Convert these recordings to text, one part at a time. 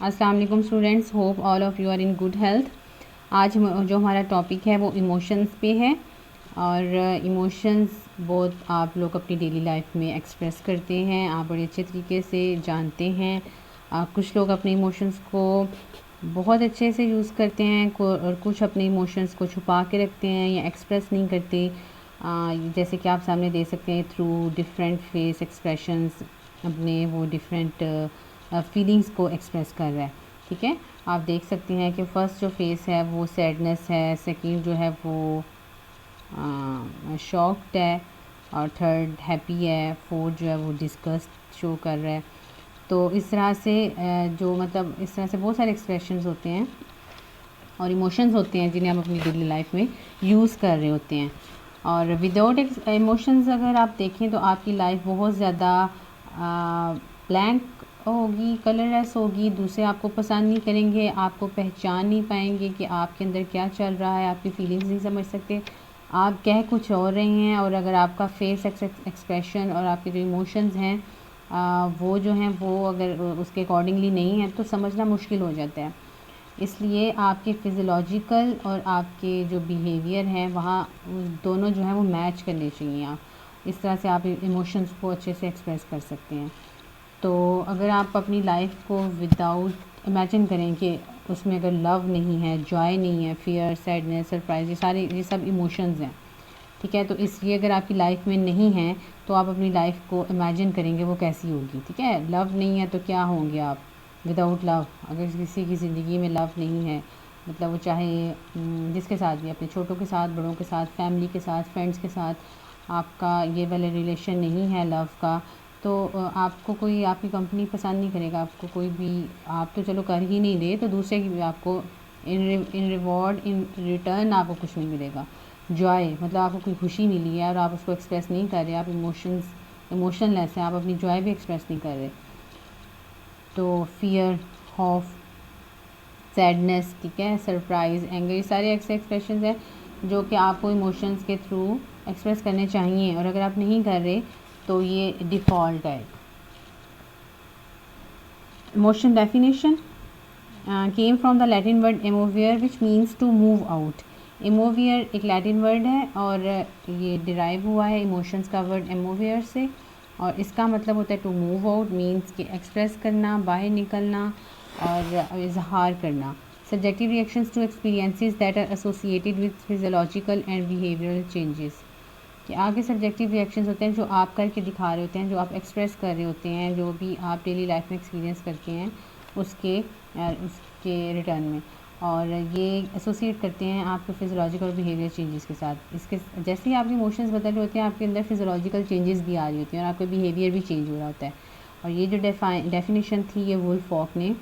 अस्सलाम वालेकुम students, hope all of you are in good health. आज जो हमारा टॉपिक है वो इमोशंस पे है और इमोशंस बहुत आप लोग अपनी डेली लाइफ में एक्सप्रेस करते हैं, आप बड़े अच्छे तरीके से जानते हैं। कुछ लोग अपने इमोशंस को बहुत अच्छे से यूज़ करते हैं और कुछ अपने इमोशंस को छुपा के रखते हैं या एक्सप्रेस नहीं करते। जैसे कि आप सामने दे सकते हैं थ्रू डिफरेंट फेस एक्सप्रेशंस अपने वो डिफरेंट फीलिंग्स को एक्सप्रेस कर रहा है। ठीक है, आप देख सकते हैं कि फ़र्स्ट जो फेस है वो सैडनेस है, सेकंड जो है वो शॉक्ड है और थर्ड हैप्पी है, फोर्थ जो है वो डिस्गस्ट शो कर रहा है। तो इस तरह से जो मतलब इस तरह से बहुत सारे एक्सप्रेशंस होते हैं और इमोशंस होते हैं जिन्हें हम अपनी डेली लाइफ में यूज़ कर रहे होते हैं। और विदाउट इमोशंस अगर आप देखें तो आपकी लाइफ बहुत ज़्यादा ब्लैंक होगी, कलरलेस होगी, दूसरे आपको पसंद नहीं करेंगे, आपको पहचान नहीं पाएंगे कि आपके अंदर क्या चल रहा है, आपकी फीलिंग्स नहीं समझ सकते, आप कह कुछ और रहे हैं। और अगर आपका फेस एक्सप्रेशन और आपके जो इमोशंस हैं वो जो हैं वो अगर उसके अकॉर्डिंगली नहीं है तो समझना मुश्किल हो जाता है। इसलिए आपके फ़िज़ियोलॉजिकल और आपके जो बिहेवियर हैं वहाँ दोनों जो है वो मैच करने चाहिए। आप इस तरह से आप इमोशंस को अच्छे से एक्सप्रेस कर सकते हैं। तो अगर आप अपनी लाइफ को विदाउट इमेजिन करें कि उसमें अगर लव नहीं है, जॉय नहीं है, फियर, सैडनेस, सरप्राइज़, ये सब इमोशंस हैं। ठीक है, तो इसलिए अगर आपकी लाइफ में नहीं है तो आप अपनी लाइफ को इमेजिन करेंगे वो कैसी होगी। ठीक है, लव नहीं है तो क्या होंगे आप विदाउट लव। अगर किसी की ज़िंदगी में लव नहीं है, मतलब वो चाहे जिसके साथ भी, अपने छोटों के साथ, बड़ों के साथ, फैमिली के साथ, फ्रेंड्स के साथ आपका ये वाला रिलेशन नहीं है लव का, तो आपको कोई आपकी कंपनी पसंद नहीं करेगा। आपको कोई भी, आप तो चलो कर ही नहीं रहे तो दूसरे की भी आपको इन रिवॉर्ड इन रिटर्न आपको कुछ नहीं मिलेगा। जॉय मतलब आपको कोई खुशी मिली है और आप उसको एक्सप्रेस नहीं कर रहे, आप इमोशनलेस हैं, आप अपनी जॉय भी एक्सप्रेस नहीं कर रहे। तो फियर, खौफ, सैडनेस, ठीक है, सरप्राइज़, एंगर, ये सारे ऐसे एक्सप्रेशंस हैं जो कि आपको इमोशंस के थ्रू एक्सप्रेस करने चाहिए और अगर आप नहीं कर रहे तो ये डिफ़ॉल्ट है। Emotion definition came from the Latin word emovere which means to move out. Emovere एक लैटिन वर्ड है और ये डिराइव हुआ है इमोशंस का वर्ड एमोवियर से और इसका मतलब होता है टू मूव आउट, मीन्स कि एक्सप्रेस करना, बाहर निकलना और इजहार करना। Subjective reactions to experiences that are associated with physiological and behavioural changes. कि आगे सब्जेक्टिव रिएक्शंस होते हैं जो आप करके दिखा रहे होते हैं, जो आप एक्सप्रेस कर रहे होते हैं, जो भी आप डेली लाइफ में एक्सपीरियंस करते हैं उसके रिटर्न में, और ये एसोसिएट करते हैं आपके फिजियोलॉजिकल और बिहेवियर चेंजेस के साथ। इसके जैसे ही आपके इमोशंस बदल रहे होते हैं आपके अंदर फिजियोलॉजिकल चेंजेस भी आ रही होती हैं और आपका बिहेवियर भी चेंज हो रहा होता है। और ये जो डेफिनेशन थी ये वुल्फ हॉक ने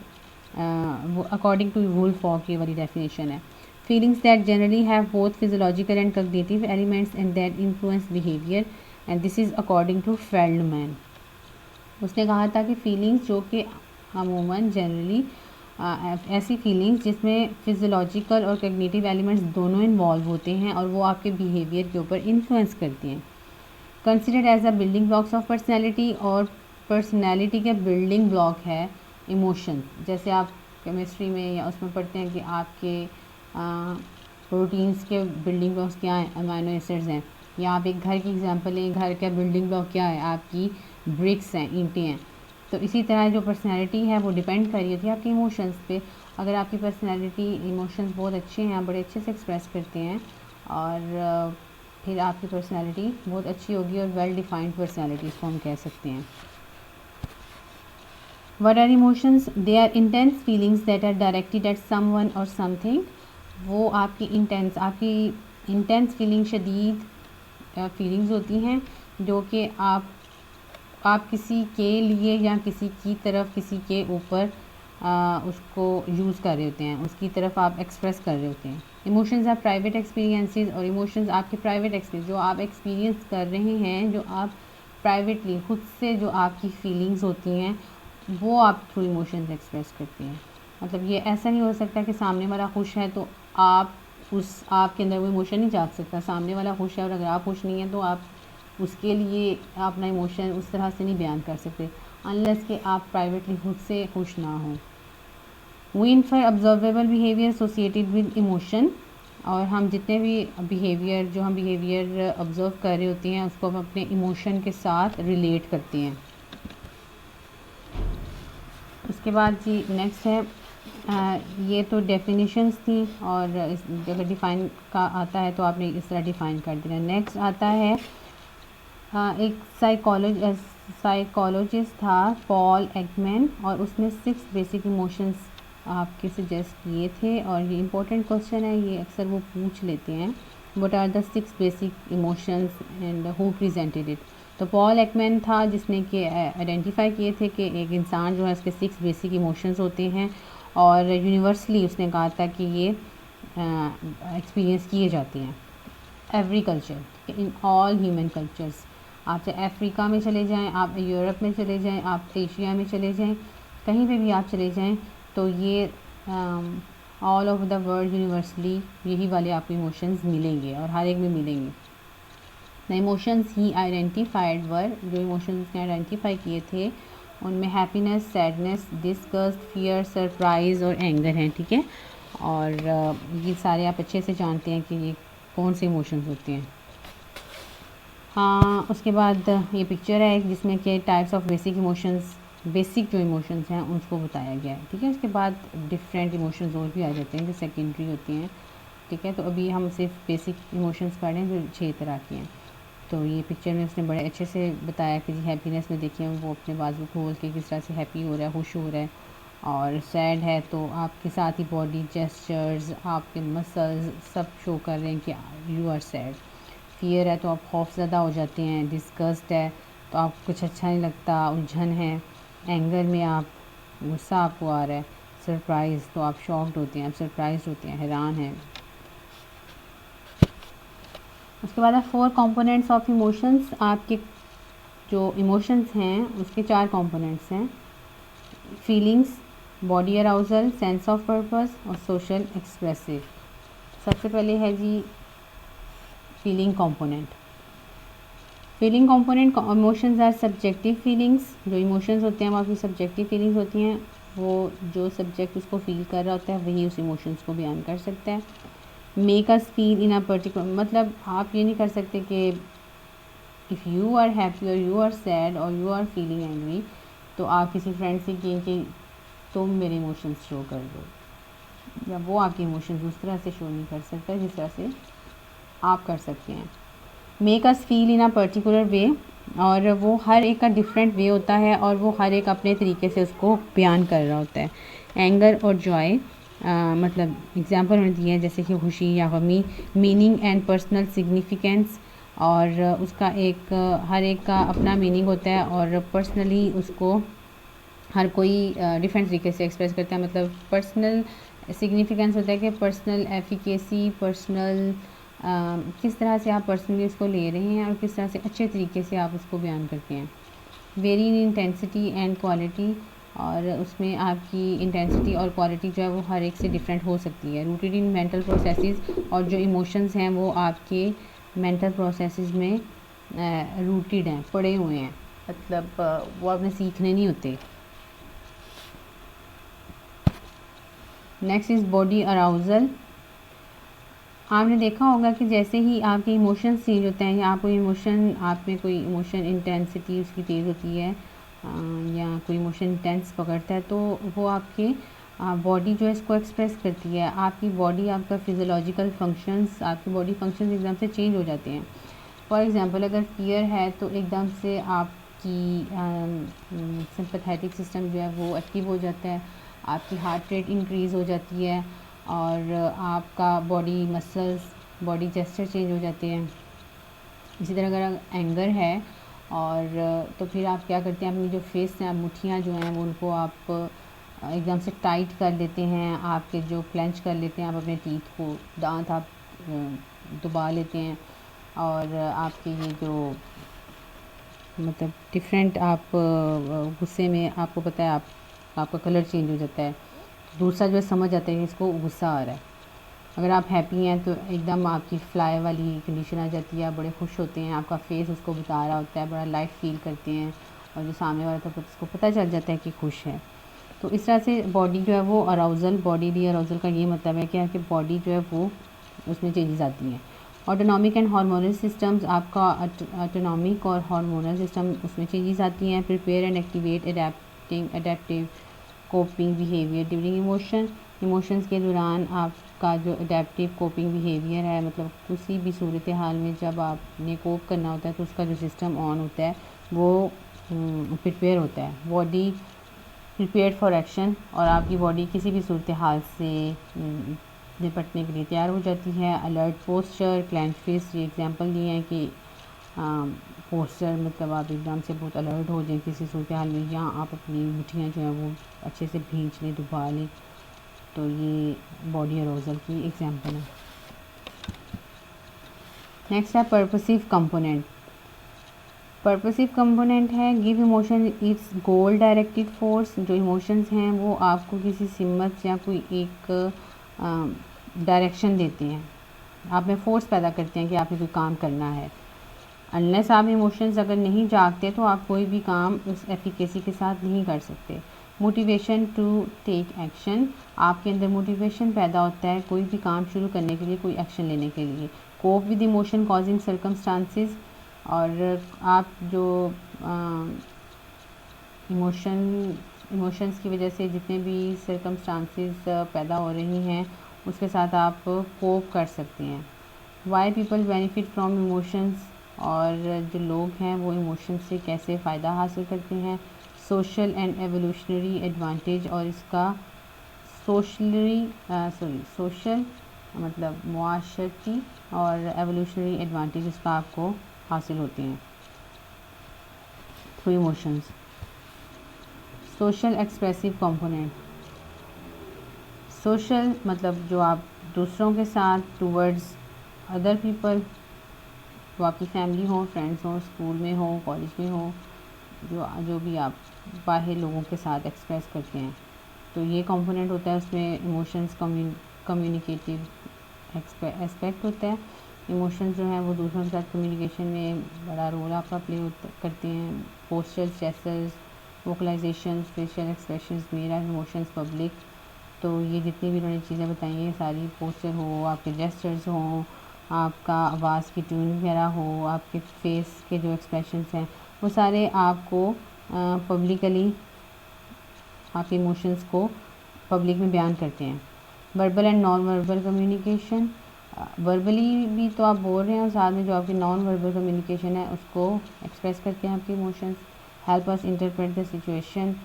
वो अकॉर्डिंग टू वुल्फ हॉक ये वाली डेफिनेशन है। Feelings that generally have both physiological and cognitive elements and that influence behavior, and this is according to Feldman। उसने कहा था कि फीलिंग्स जो कि अमूमन जनरली ऐसी फीलिंग्स जिसमें फिजियोलॉजिकल और कॉग्निटिव एलिमेंट्स दोनों इन्वॉल्व होते हैं और वो आपके बिहेवियर के ऊपर इन्फ्लुएंस करती हैं। Considered as a building blocks of personality, और पर्सनैलिटी के बिल्डिंग ब्लॉक है इमोशन। जैसे आप केमिस्ट्री में या उसमें पढ़ते हैं कि आपके प्रोटीन्स के बिल्डिंग ब्लॉक्स क्या हैं, अमाइनो एसिड्स हैं, या आप एक घर की एग्जांपल लें, घर का बिल्डिंग ब्लॉक क्या है, आपकी ब्रिक्स हैं, ईंटें हैं। तो इसी तरह जो पर्सनैलिटी है वो डिपेंड कर रही होती है आपके इमोशंस पे। अगर आपकी पर्सनैलिटी इमोशंस बहुत अच्छे हैं, बड़े अच्छे से एक्सप्रेस करते हैं, और फिर आपकी पर्सनैलिटी बहुत अच्छी होगी और वेल डिफाइंड पर्सनैलिटी इसको हम कह सकते हैं। What are emotions? They are intense feelings that are directed at someone or something। वो आपकी इंटेंस फीलिंग, शदीद फीलिंग्स होती हैं जो कि आप किसी के लिए या किसी की तरफ, किसी के ऊपर उसको यूज़ कर रहे होते हैं, उसकी तरफ आप एक्सप्रेस कर रहे होते हैं। इमोशंस आर प्राइवेट एक्सपीरियंसेस, और इमोशंस आपके प्राइवेट एक्सपीरियंस जो आप एक्सपीरियंस कर रहे हैं, जो आप प्राइवेटली खुद से जो आपकी फीलिंग्स होती हैं वो आप थ्रू इमोशंस एक्सप्रेस करते हैं। मतलब ये ऐसा नहीं हो सकता कि सामने वाला खुश है तो आपके अंदर वो इमोशन नहीं जाग सकता। सामने वाला खुश है और अगर आप खुश नहीं हैं तो आप उसके लिए अपना इमोशन उस तरह से नहीं बयान कर सकते अनलेस कि आप प्राइवेटली खुद से खुश ना हों। We infer observable behaviour associated with emotion, और हम जितने भी बिहेवियर जो हम बिहेवियर ऑब्ज़र्व कर रहे होते हैं उसको हम अपने इमोशन के साथ रिलेट करते हैं। उसके बाद जी नेक्स्ट है ये तो डेफिनेशंस थी, और इस अगर डिफ़ाइन का आता है तो आपने इस तरह डिफ़ाइन कर देना। नेक्स्ट आता है एक साइकोलॉजिस्ट था पॉल एकमैन, और उसने 6 बेसिक इमोशंस आपके सजेस्ट किए थे, और ये इम्पोर्टेंट क्वेश्चन है, ये अक्सर वो पूछ लेते हैं, what are the 6 basic emotions and who presented it. तो पॉल एकमैन था जिसने कि आइडेंटिफाई किए थे कि एक इंसान जो है उसके 6 बेसिक इमोशंस होते हैं, और यूनिवर्सली उसने कहा था कि ये एक्सपीरियंस किए जाते हैं every culture, in all human cultures. आप चाहे अफ्रीका में चले जाएं, आप यूरोप में चले जाएं, आप एशिया में चले जाएं, कहीं पे भी आप चले जाएं, तो ये all over the world universally यही वाले आपको इमोशंस मिलेंगे, और हर एक में मिलेंगे। द इमोशंस ही आइडेंटिफाइड वर, जो इमोशंस उसने आइडेंटिफाई किए थे उनमें happiness, sadness, disgust, fear, surprise और एंगर हैं, ठीक है। और ये सारे आप अच्छे से जानते हैं कि ये कौन से इमोशंस होते हैं। हाँ, उसके बाद ये पिक्चर है जिसमें कि types of basic emotions, basic जो इमोशंस हैं उसको बताया गया है, ठीक है। उसके बाद डिफरेंट इमोशंस और भी आ जाते हैं जो सेकेंडरी होती हैं, ठीक है। तो अभी हम सिर्फ बेसिक इमोशंस पढ़ें जो 6 तरह के हैं। तो ये पिक्चर में उसने बड़े अच्छे से बताया कि जी हैप्पीनेस में देखिए वो अपने बाजू खोल के किस तरह से हैप्पी हो रहा है, खुश हो रहा है। और सैड है तो आपके साथ ही बॉडी जेस्चर्स, आपके मसल्स सब शो कर रहे हैं कि यू आर सैड। फियर है तो आप खौफज़दा हो जाते हैं। डिस्गस्ट है तो आपको कुछ अच्छा नहीं लगता, उलझन है। एंगर में आप गुस्सा आपको आ रहा है। सरप्राइज़ तो आप शॉक्ड होते हैं, आप सरप्राइज होते हैं, हैरान हैं। उसके बाद 4 कंपोनेंट्स ऑफ इमोशंस। आपके जो इमोशंस हैं उसके 4 कंपोनेंट्स हैं, feelings, body arousal, sense of purpose और सोशल एक्सप्रेसिव। सबसे पहले है जी feeling component. Feeling component emotions are subjective feelings. जो इमोशंस होते हैं वो आपकी सब्जेक्टिव फीलिंग्स होती हैं, वो जो सब्जेक्ट उसको फील कर रहा होता है वही उस इमोशंस को बयान कर सकता है। Make us feel in a particular, मतलब आप ये नहीं कर सकते कि इफ़ यू आर हैप्पी और यू आर सैड और यू आर फीलिंग एंग्री तो आप किसी फ्रेंड से कहें कि तुम मेरे इमोशंस शो कर दो, या वो आपके इमोशंस उस तरह से शो नहीं कर सकता जिस तरह से आप कर सकते हैं। Make us feel in a particular way, और वो हर एक का डिफरेंट वे होता है और वो हर एक अपने तरीके से उसको बयान कर रहा होता है। एंगर और जॉय, मतलब एग्जांपल मैंने दिए हैं जैसे कि खुशी या गमी। मीनिंग एंड पर्सनल सिग्निफिकेंस, और उसका एक हर एक का अपना मीनिंग होता है और पर्सनली उसको हर कोई डिफरेंट तरीके से एक्सप्रेस करता है। मतलब पर्सनल सिग्निफिकेंस होता है कि पर्सनल एफिकेसी, पर्सनल किस तरह से आप पर्सनली उसको ले रहे हैं और किस तरह से अच्छे तरीके से आप उसको बयान करते हैं। Very in intensity and quality, और उसमें आपकी इंटेंसिटी और क्वालिटी जो है वो हर एक से डिफरेंट हो सकती है। रूटेड इन मेंटल प्रोसेसेस, और जो इमोशंस हैं वो आपके मेंटल प्रोसेसेस में रूटेड हैं, पड़े हुए हैं, मतलब वो आपने सीखने नहीं होते। Next is body arousal. आपने देखा होगा कि जैसे ही आपके इमोशंस चेंज होते हैं, या आप कोई इमोशन, आप में कोई इमोशन इंटेंसिटी उसकी तेज़ होती है, या कोई इमोशन इंटेंस पकड़ता है, तो वो आपके बॉडी जो है इसको एक्सप्रेस करती है। आपकी बॉडी, आपका फिज़ियोलॉजिकल फंक्शंस, आपकी बॉडी फंक्शंस एकदम से चेंज हो जाते हैं। फॉर एग्ज़ाम्पल अगर फियर है तो एकदम से आपकी सिंपैथेटिक सिस्टम जो है वो एक्टिव हो जाता है, आपकी हार्ट रेट इंक्रीज़ हो जाती है, और आपका body muscles, body gesture change हो जाते हैं। इसी तरह अगर एंगर है और तो फिर आप क्या करते हैं, अपनी जो फेस हैं, मुट्ठियाँ जो हैं वो उनको आप एकदम से टाइट कर लेते हैं, आपके जो क्लेंच कर लेते हैं, आप अपने टीथ को, दांत आप दबा लेते हैं, और आपके ये जो मतलब डिफरेंट आप गुस्से में आपको पता है आपका कलर चेंज हो जाता है, दूसरा जो है समझ आता है कि इसको गुस्सा आ रहा है। अगर आप हैप्पी हैं तो एकदम आपकी फ्लाई वाली कंडीशन आ जाती है, आप बड़े खुश होते हैं, आपका फेस उसको बता रहा होता है, बड़ा लाइट फील करते हैं, और जो सामने वाला था उसको पता चल जाता है कि खुश है। तो इस तरह से बॉडी जो है वो अराउजल, बॉडी अराउजल का ये मतलब है क्या कि बॉडी जो है वो उसमें चेंजेस आती हैं। ऑटोनॉमिक एंड हार्मोनल सिस्टम्स, आपका ऑटोनॉमिक और हार्मोनल सिस्टम उसमें चेंजेस आती हैं। Prepare and activate adaptive coping behaviour during emotions के दौरान आपका जो अडेप्टिव कोपिंग बिहेवियर है, मतलब किसी भी सूरत हाल में जब आपने कोप करना होता है तो उसका जो सिस्टम ऑन होता है वो प्रिपेयर होता है। बॉडी प्रिपेयर्ड फॉर एक्शन, और आपकी बॉडी किसी भी सूरत हाल से निपटने के लिए तैयार हो जाती है। अलर्ट पोस्चर, क्लेंच फिस्ट, ये एग्जांपल दिए हैं कि पोस्चर मतलब आप एकदम से बहुत अलर्ट हो जाएं किसी सूरत हाल में, या आप अपनी मुठ्ठियाँ जो हैं वो अच्छे से भींच लें, डुबा लें, तो ये बॉडी अरोजल की एग्जांपल है। नेक्स्ट है पर्पसिव कंपोनेंट। पर्पसिव कंपोनेंट है give emotion it's goal directed force. जो इमोशंस हैं वो आपको किसी सिमत या कोई एक डायरेक्शन देते हैं, आप में फोर्स पैदा करते हैं कि आपने कोई काम करना है। अनलेस आप इमोशंस अगर नहीं जागते तो आप कोई भी काम उस एफिकेसी के साथ नहीं कर सकते। मोटिवेशन टू टेक एक्शन, आपके अंदर मोटिवेशन पैदा होता है कोई भी काम शुरू करने के लिए, कोई एक्शन लेने के लिए। Cope with emotion causing circumstances, और आप जो इमोशंस की वजह से जितने भी सर्कमस्टांसेस पैदा हो रही हैं उसके साथ आप कोप कर सकते हैं। Why people benefit from emotions, और जो लोग हैं वो इमोशंस से कैसे फ़ायदा हासिल करते हैं। सोशल एंड एवोल्यूशनरी एडवांटेज, और इसका सोशल मतलब मुआशरती और एवोल्यूशनरी एडवांटेज इसका आपको हासिल होते हैं through emotions. Social expressive component, social मतलब जो आप दूसरों के साथ टूवर्ड्स अदर पीपल, तो आपकी फैमिली हो, फ्रेंड्स हो, स्कूल में हो, कॉलेज में हो, जो भी आप बाहर लोगों के साथ एक्सप्रेस करते हैं, तो ये कंपोनेंट होता है। उसमें इमोशंस कम्युनिकेटिव एस्पेक्ट होता है। इमोशंस जो हैं वो दूसरों के साथ कम्युनिकेशन में बड़ा रोल आपका प्ले करते हैं। Postures, gestures, vocalisation, facial expressions, मेरा इमोशंस पब्लिक, तो ये जितनी भी उन्होंने चीज़ें बताई हैं सारी, पोस्चर हो, आपके जेस्चर्स हों, आपका आवाज़ की ट्यून वगैरह हो, आपके फेस के जो एक्सप्रेशंस हैं वो सारे आपको पब्लिकली आपके इमोशंस को पब्लिक में बयान करते हैं। Verbal and non verbal communication, verbally भी तो आप बोल रहे हैं और साथ में जो आपकी नॉन वर्बल कम्युनिकेशन है उसको एक्सप्रेस करते हैं आपके emotions. Help us interpret the situation,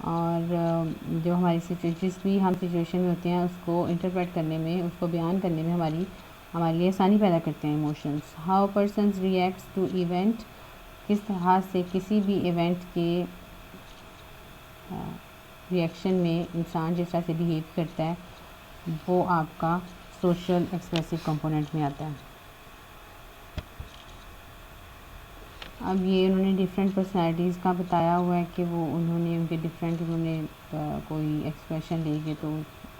और जो हमारी जिस भी हम सिचुएशन में होते हैं उसको इंटरप्रेट करने में, उसको बयान करने में हमारे लिए आसानी पैदा करते हैं emotions. How persons reacts to event, किस तरह से किसी भी इवेंट के रिएक्शन में इंसान जिस तरह से बिहेव करता है वो आपका सोशल एक्सप्रेसिव कंपोनेंट में आता है। अब ये उन्होंने डिफरेंट पर्सनैलिटीज़ का बताया हुआ है कि वो उन्होंने उनके डिफरेंट कोई एक्सप्रेशन लेके तो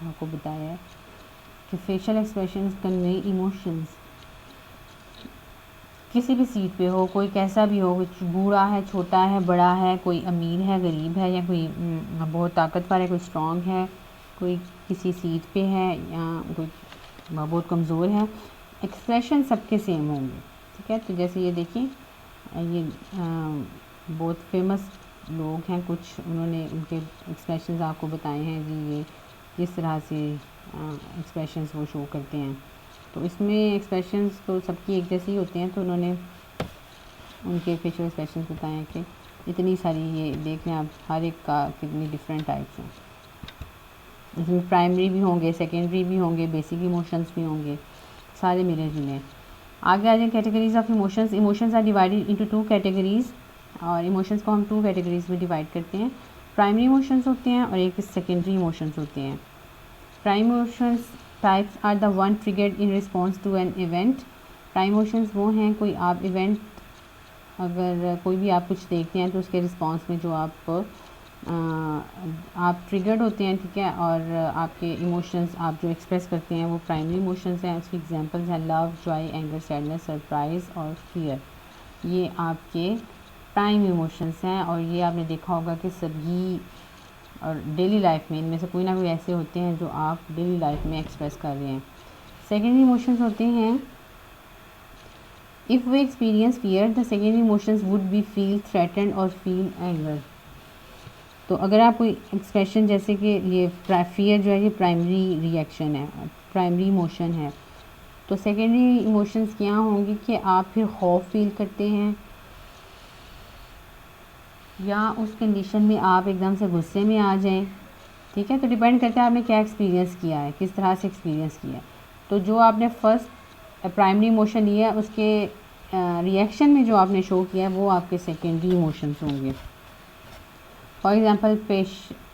आपको बताया है कि फेशियल एक्सप्रेशंस कन्वे इमोशंस। किसी भी सीट पे हो, कोई कैसा भी हो, कुछ बूढ़ा है, छोटा है, बड़ा है, कोई अमीर है, गरीब है, या कोई बहुत ताकतवर है, कोई स्ट्रॉन्ग है, कोई किसी सीट पे है या कोई बहुत कमज़ोर है, एक्सप्रेशन सबके सेम होंगे। ठीक है, तो जैसे ये देखिए, ये बहुत फेमस लोग हैं कुछ, उन्होंने उनके एक्सप्रेशंस आपको बताए हैं जी, ये किस तरह से एक्सप्रेशंस वो शो करते हैं। तो इसमें एक्सप्रेशंस तो सबकी एक जैसी होती हैं, तो उन्होंने उनके फेशियल एक्सप्रेशंस बताए हैं कि इतनी सारी, ये देख रहे हैं आप, हर एक का कितनी डिफरेंट टाइप्स हैं। इसमें प्राइमरी भी होंगे, सेकेंडरी भी होंगे, बेसिक इमोशंस भी होंगे, सारे मिले जुले। आगे आ जाए categories of emotions. Emotions are divided into 2 categories, और इमोशंस को हम 2 कैटेगरीज में डिवाइड करते हैं। प्राइमरी इमोशंस होते हैं और एक सेकेंडरी इमोशंस होते हैं। Primary emotions types are the one triggered in response to an event. Prime emotions वो हैं, कोई आप इवेंट, अगर कोई भी आप कुछ देखते हैं तो उसके रिस्पॉन्स में जो आप ट्रिगर्ड होते हैं, ठीक है, और आपके इमोशंस आप जो एक्सप्रेस करते हैं वो प्राइमरी इमोशंस हैं। उसकी एग्जांपल्स हैं love, Joy, anger, sadness, surprise और फियर। ये आपके प्राइम इमोशंस हैं, और ये आपने देखा होगा कि सभी और डेली लाइफ में इनमें से कोई ना कोई ऐसे होते हैं जो आप डेली लाइफ में एक्सप्रेस कर रहे हैं। सेकेंडरी इमोशंस होते हैं, if we experience fear the secondary emotions would be feel threaten और फील एंगर। तो अगर आप कोई एक्सप्रेशन जैसे कि ये फियर जो है ये प्राइमरी रिएक्शन है, प्राइमरी इमोशन है, तो सेकेंडरी इमोशंस क्या होंगे कि आप फिर खौफ फील करते हैं या उस कंडीशन में आप एकदम से गुस्से में आ जाएं, ठीक है। तो डिपेंड करता है आपने क्या एक्सपीरियंस किया है, किस तरह से एक्सपीरियंस किया है। तो जो आपने फर्स्ट प्राइमरी इमोशन लिया है उसके रिएक्शन में जो आपने शो किया है वो आपके सेकेंडरी इमोशंस होंगे। फॉर एग्ज़ाम्पल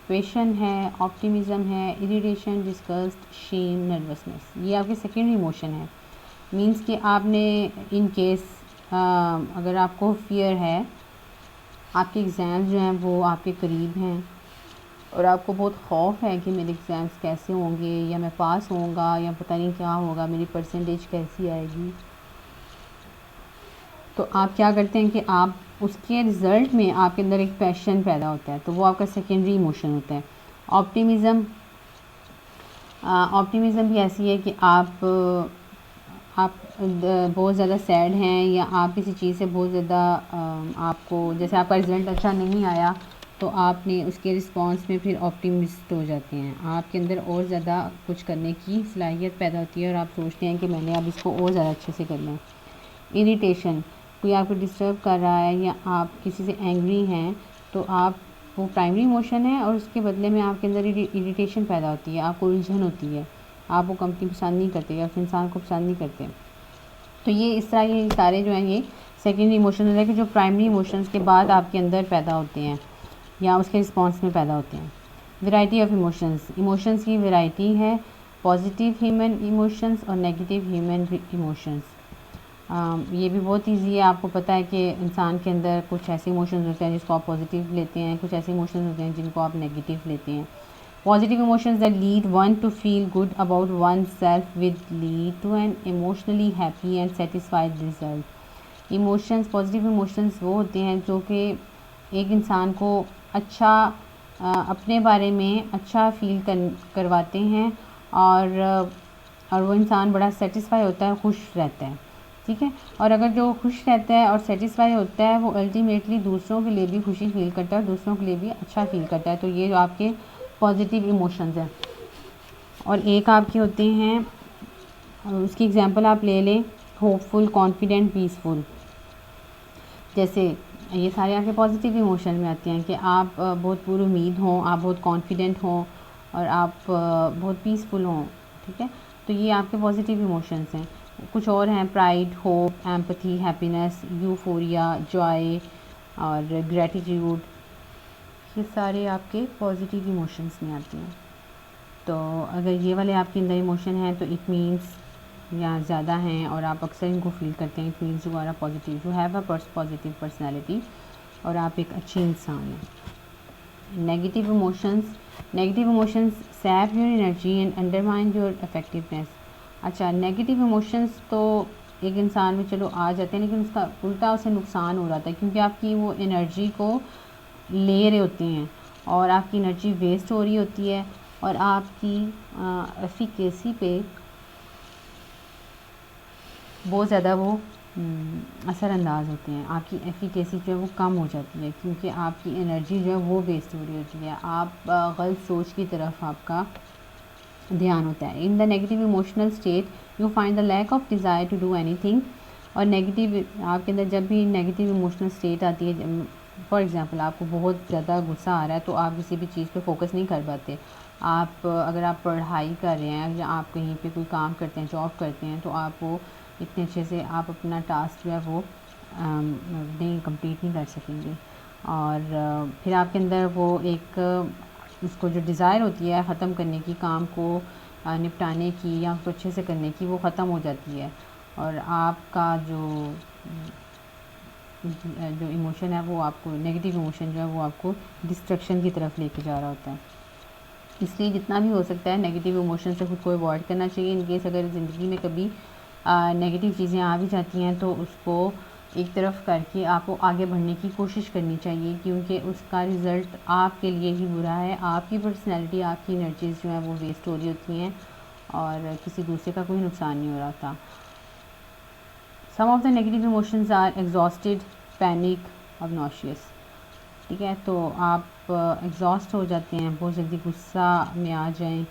पेशन है, ऑप्टिमिज़म है, इरिटेशन, डिस्गस्ट, शेम, नर्वसनेस, ये आपके सेकेंडरी इमोशन है। मींस कि आपने इन केस अगर आपको फियर है, आपके एग्ज़ाम्स जो हैं वो आपके करीब हैं और आपको बहुत खौफ है कि मेरे एग्ज़ाम्स कैसे होंगे, या मैं पास होऊंगा या पता नहीं क्या होगा, मेरी परसेंटेज कैसी आएगी, तो आप क्या करते हैं कि आप उसके रिज़ल्ट में आपके अंदर एक पैशन पैदा होता है, तो वो आपका सेकेंडरी इमोशन होता है। ऑप्टिमिज़म भी ऐसी है कि आप बहुत ज़्यादा सैड हैं या आप किसी चीज़ से बहुत ज़्यादा आपको, जैसे आपका रिज़ल्ट अच्छा नहीं आया तो आपने उसके रिस्पॉन्स में फिर ऑप्टिमिस्ट हो जाते हैं, आपके अंदर और ज़्यादा कुछ करने की सलाहियत पैदा होती है और आप सोचते हैं कि मैंने अब इसको और ज़्यादा अच्छे से करना है। इरिटेशन, कोई आपको डिस्टर्ब कर रहा है या आप किसी से एंग्री हैं तो आप, वो प्राइमरी इमोशन है और उसके बदले में आपके अंदर इरिटेशन पैदा होती है, आपको उलझन होती है, आप वो कंपनी पसंद नहीं करते या उस इंसान को पसंद नहीं करते। तो ये इस तरह ये सारे जो हैं ये सेकेंडरी इमोशन है कि जो प्राइमरी इमोशंस के बाद आपके अंदर पैदा होते हैं या उसके रिस्पॉन्स में पैदा होते हैं। वैरायटी ऑफ इमोशंस की वैरायटी है, पॉजिटिव ह्यूमन इमोशंस और नेगेटिव ह्यूमन इमोशंस। ये भी बहुत इजी है, आपको पता है कि इंसान के अंदर कुछ ऐसे इमोशंस होते हैं जिसको आप पॉजिटिव लेते हैं, कुछ ऐसे इमोशंस होते हैं जिनको आप नेगेटिव लेते हैं। Positive emotions that lead one to feel good about one self with lead to an emotionally happy and satisfied result. Emotions, positive emotions वो होते हैं जो कि एक इंसान को अच्छा अपने बारे में अच्छा फील करवाते हैं और वो इंसान बड़ा सेटिस्फाई होता है, खुश रहता है, ठीक है। और अगर जो खुश रहता है और सेटिस्फाई होता है वो अल्टीमेटली दूसरों के लिए भी खुशी फील करता है और दूसरों के लिए भी अच्छा फील करता है। तो ये जो आपके पॉजिटिव इमोशंस हैं। और एक आपके होते हैं, उसकी एग्जांपल आप ले लें, होपफुल, कॉन्फिडेंट, पीसफुल। जैसे ये सारे आपके पॉजिटिव इमोशन में आते हैं कि आप बहुत पुरुमीद हों, आप बहुत कॉन्फिडेंट हों और आप बहुत पीसफुल हों, ठीक है। तो ये आपके पॉजिटिव इमोशंस हैं। कुछ और हैं, pride, hope, empathy, happiness, euphoria, Joy और ग्रैटिट्यूड, ये सारे आपके पॉजिटिव इमोशंस में आते हैं। तो अगर ये वाले आपके अंदर इमोशन हैं तो इट मीन्स या ज़्यादा हैं और आप अक्सर इनको फील करते हैं, it means you are a positive, you have a positive personality और आप एक अच्छे इंसान हैं। Negative emotions sap your energy and undermine your effectiveness. अच्छा, नेगेटिव इमोशंस तो एक इंसान में चलो आ जाते हैं लेकिन उसका उल्टा उसे नुकसान हो जाता है क्योंकि आपकी वो एनर्जी को ले रहे होते हैं और आपकी एनर्जी वेस्ट हो रही होती है और आपकी एफिकेसी पे बहुत ज़्यादा वो असरअंदाज होते हैं, आपकी एफिकेसी जो है वो कम हो जाती है क्योंकि आपकी एनर्जी जो है वो वेस्ट हो रही होती है, आप गलत सोच की तरफ आपका ध्यान होता है। In the negative emotional state you find the lack of desire to do anything. और नेगेटिव आपके अंदर जब भी नेगेटिव इमोशनल स्टेट आती है, फॉर एग्ज़ाम्पल आपको बहुत ज़्यादा गुस्सा आ रहा है तो आप किसी भी चीज़ पे फोकस नहीं कर पाते। आप अगर आप पढ़ाई कर रहे हैं या आप कहीं पे कोई काम करते हैं, जॉब करते हैं, तो आप वो इतने अच्छे से आप अपना टास्क जो है वो नहीं कंप्लीट नहीं कर सकेंगे और फिर आपके अंदर वो एक उसको जो डिज़ायर होती है ख़त्म करने की, काम को निपटाने की या उसको अच्छे से करने की, वो ख़त्म हो जाती है और आपका जो इमोशन है वो आपको, नेगेटिव इमोशन जो है वो आपको डिस्ट्रक्शन की तरफ लेके जा रहा होता है। इसलिए जितना भी हो सकता है नेगेटिव इमोशन से खुद को अवॉइड करना चाहिए। इन केस अगर ज़िंदगी में कभी नेगेटिव चीज़ें आ भी जाती हैं तो उसको एक तरफ करके आपको आगे बढ़ने की कोशिश करनी चाहिए, क्योंकि उसका रिज़ल्ट आपके लिए ही बुरा है। आपकी पर्सनैलिटी, आपकी एनर्जीज़ जो हैं वो वेस्ट हो रही होती हैं और किसी दूसरे का कोई नुकसान नहीं हो रहा था। Some of the negative emotions are exhausted, panic, obnoxious. ठीक है, तो आप एग्जॉस्ट हो जाते हैं, बहुत जल्दी गुस्सा में आ जाएं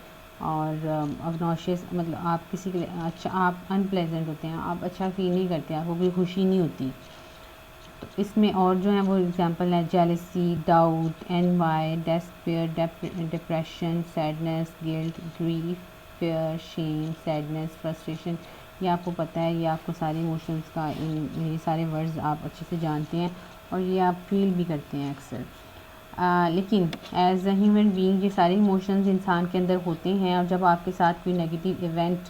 और ऑब्नोशियस मतलब आप किसी के लिए अच्छा, आप अनप्लेजेंट होते हैं, आप अच्छा फील नहीं करते, आपको कोई खुशी नहीं होती। तो इसमें और जो है वो एग्जांपल है jealousy, doubt, envy, despair, depression, sadness, guilt, grief, fear, shame, sadness, frustration. ये आपको पता है, ये आपको सारे इमोशंस का ये सारे वर्ड्स आप अच्छे से जानते हैं और ये आप फील भी करते हैं अक्सर। लेकिन एज अ ह्यूमन बीइंग ये सारे इमोशंस इंसान के अंदर होते हैं और जब आपके साथ कोई नेगेटिव इवेंट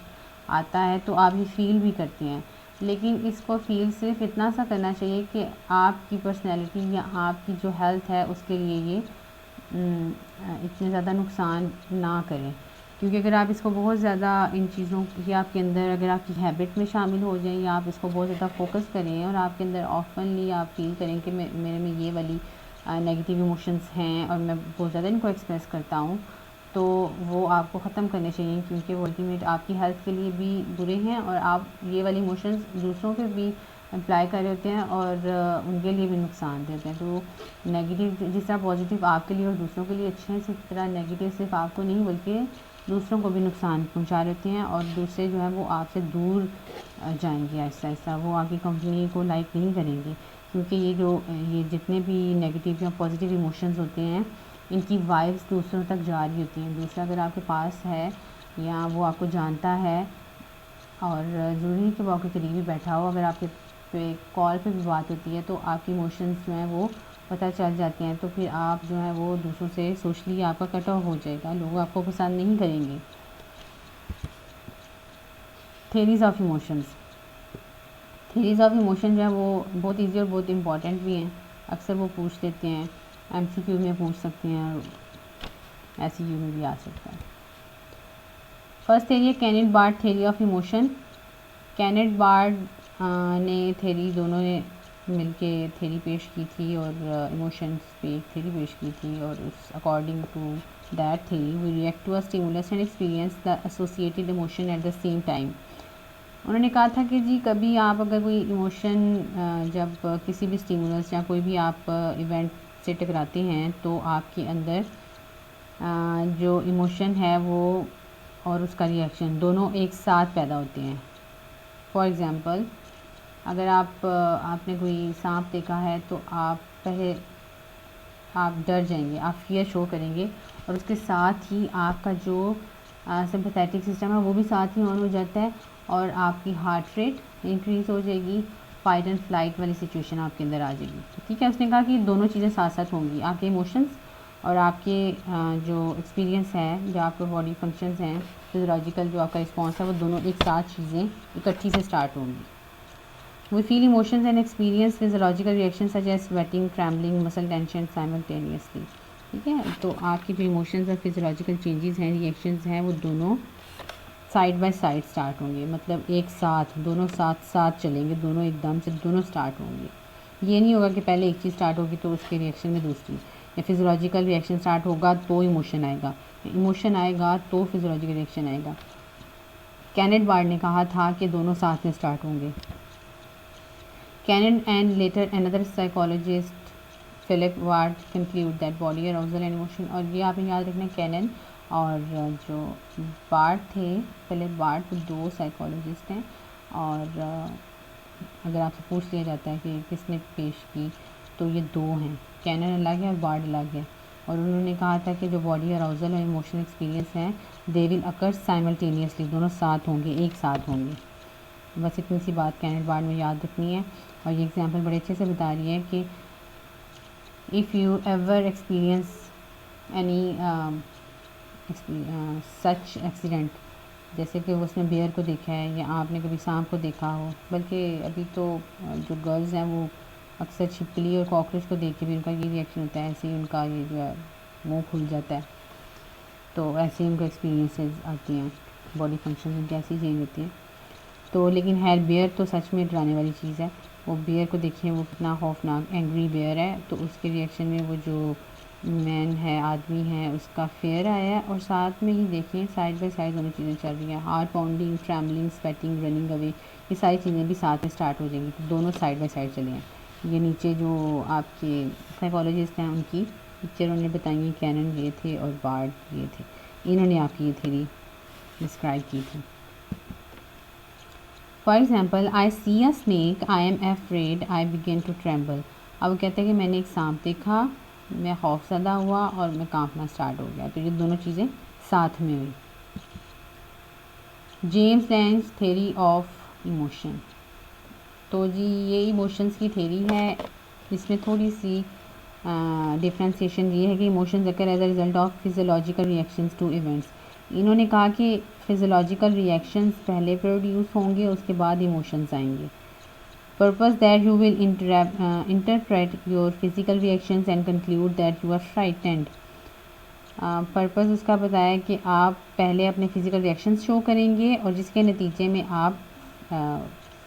आता है तो आप ये फील भी करते हैं। लेकिन इसको फील सिर्फ इतना सा करना चाहिए कि आपकी पर्सनैलिटी या आपकी जो हेल्थ है उसके लिए ये इतने ज़्यादा नुकसान ना करें। क्योंकि अगर आप इसको बहुत ज़्यादा इन चीज़ों की आपके अंदर अगर आपकी हैबिट में शामिल हो जाए या आप इसको बहुत ज़्यादा फोकस करें और आपके अंदर ऑफनली आप फील करें कि मेरे में ये वाली नेगेटिव इमोशंस हैं और मैं बहुत ज़्यादा इनको एक्सप्रेस करता हूँ, तो वो आपको ख़त्म करने चाहिए, क्योंकि वो अल्टीमेट आपकी हेल्थ के लिए भी बुरे हैं और आप ये वाली इमोशंस दूसरों पे भी अप्लाई कर रहे होते हैं और उनके लिए भी नुकसान देते हैं। तो नेगेटिव जिस तरह पॉजिटिव आपके लिए और दूसरों के लिए अच्छे हैं, इसी तरह नेगेटिव सिर्फ आपको नहीं बल्कि दूसरों को भी नुकसान पहुंचा रहे होते हैं और दूसरे जो है वो आपसे दूर जाएंगे आहिस्ता आहिस्ता, वो आपकी कंपनी को लाइक नहीं करेंगे, क्योंकि ये जितने भी नेगेटिव या पॉजिटिव इमोशंस होते हैं इनकी वाइब्स दूसरों तक जा रही होती हैं। दूसरा अगर आपके पास है या वो आपको जानता है और ज़रूरी नहीं कि वो आपके करीब ही बैठा हो, अगर आपके पे कॉल पे भी बात होती है तो आपकी इमोशंस जो हैं वो पता चल जाते हैं, तो फिर आप जो है वो दूसरों से सोशली आपका कट ऑफ हो जाएगा, लोग आपको पसंद नहीं करेंगे। Theories of emotions, theories of emotion जो है वो बहुत ईजी और बहुत इंपॉर्टेंट भी हैं। अक्सर वो पूछ लेते हैं, MCQ में पूछ सकते हैं, SCQ में भी आ सकता है। फर्स्ट थेरी है Cannon Bard theory of emotion. Cannon Bard ने थेरी दोनों ने मिलके थेरी पेश की थी और इमोशंस पे एक थेरी पेश की थी और उस according to that theory we react to a stimulus and experience the associated emotion at the same time. उन्होंने कहा था कि जी कभी आप अगर कोई इमोशन जब किसी भी स्टिमुलस या कोई भी आप इवेंट से टकराते हैं तो आपके अंदर जो इमोशन है वो और उसका रिएक्शन दोनों एक साथ पैदा होते हैं। फॉर एग्ज़ाम्पल, अगर आपने कोई सांप देखा है तो आप पहले आप डर जाएंगे, आप फियर शो करेंगे और उसके साथ ही आपका जो सिंपैथेटिक सिस्टम है वो भी साथ ही ऑन हो जाता है और आपकी हार्ट रेट इंक्रीज़ हो जाएगी, फाइट एंड फ्लाइट वाली सिचुएशन आपके अंदर आ जाएगी। ठीक है, उसने कहा कि दोनों चीज़ें साथ साथ होंगी, आपके इमोशंस और आपके जो एक्सपीरियंस है, जो आपके बॉडी फंक्शंस हैं, फिजियोलॉजिकल जो आपका रिस्पॉन्स है, वो दोनों एक साथ चीज़ें इकट्ठी से स्टार्ट होंगी। We feel emotions and experience physiological reactions such as sweating, trembling, muscle tension simultaneously। ठीक है, तो आपकी जो इमोशंस और फिजियोलॉजिकल चेंजेस हैं, रिएक्शंस हैं, वो दोनों साइड बाय साइड स्टार्ट होंगे, मतलब एक साथ दोनों साथ साथ चलेंगे, दोनों एकदम से दोनों स्टार्ट होंगे। ये नहीं होगा कि पहले एक चीज़ स्टार्ट होगी तो उसके रिएक्शन में दूसरी, या फिजियोलॉजिकल रिएक्शन स्टार्ट होगा तो इमोशन आएगा, इमोशन आएगा तो फिजियोलॉजिकल रिएक्शन आएगा। कैनेट बार्ड ने कहा था कि दोनों साथ में स्टार्ट होंगे। Cannon and later another psychologist Philip Ward conclude that body arousal and emotion, और ये आपने याद रखना, कैनन और जो बार्ड थे, फिलिप बार्ड, तो दो साइकोलॉजिस्ट हैं और अगर आपसे पूछ लिया जाता है कि किसने पेश की तो ये दो हैं, कैनन अलग है और बार्ड अलग है। और उन्होंने कहा था कि जो बॉडी अराउजल और इमोशनल एक्सपीरियंस हैं दे विल अकर साइमल्टेनियसली, दोनों साथ होंगे, एक साथ होंगे। बस इतनी सी बात कैनेट बार्ड में याद रखनी है। और ये एग्जांपल बड़े अच्छे से बता रही है कि if you ever experience any such accident, जैसे कि उसने बेयर को देखा है या आपने कभी सांप को देखा हो, बल्कि अभी तो जो गर्ल्स हैं वो अक्सर छिपकली और कॉकरोच को देख के भी उनका ये रिएक्शन होता है, ऐसे ही उनका ये जो है मुँह खुल जाता है, तो ऐसे ही उनका एक्सपीरियंसेस आती हैं, बॉडी फंक्शन उनकी ऐसी चेंज होती है। तो लेकिन हेयर बेयर तो सच में डराने वाली चीज़ है। वो बेयर को देखिए, वो कितना खौफनाक एंग्री बेयर है। तो उसके रिएक्शन में वो जो मैन है, आदमी है, उसका फेयर आया है। और साथ में ही देखिए साइड बाय साइड दोनों चीज़ें चल रही हैं, heart pounding, trembling, sweating, running away, ये सारी चीज़ें भी साथ में स्टार्ट हो जाएंगी। तो दोनों साइड बाय साइड चले हैं। ये नीचे जो आपके साइकोलॉजिस्ट हैं उनकी पिक्चर उन्होंने बताई है, कैनन ये थे और बार्ड ये थे, इन्होंने आपकी ये थ्योरी डिस्क्राइब की थी। For example, I see a snake, I am afraid, I begin to tremble. अब वो कहते हैं कि मैंने एक सांप देखा, मैं खौफज़दा हुआ और मैं कांपना स्टार्ट हो गया। तो ये दोनों चीज़ें साथ में हुई। James Lange's theory of emotion. तो जी ये इमोशंस की थ्योरी है। इसमें थोड़ी सी डिफ्रेंसिएशन ये है कि emotions occur as a result of physiological reactions to events. इन्होंने कहा कि फिजियोलॉजिकल रिएक्शंस पहले प्रोड्यूस होंगे, उसके बाद इमोशंस आएंगे। Purpose that you will interpret your physical reactions and conclude that you are frightened. Purpose उसका बताया कि आप पहले अपने फिजिकल रिएक्शंस शो करेंगे और जिसके नतीजे में आप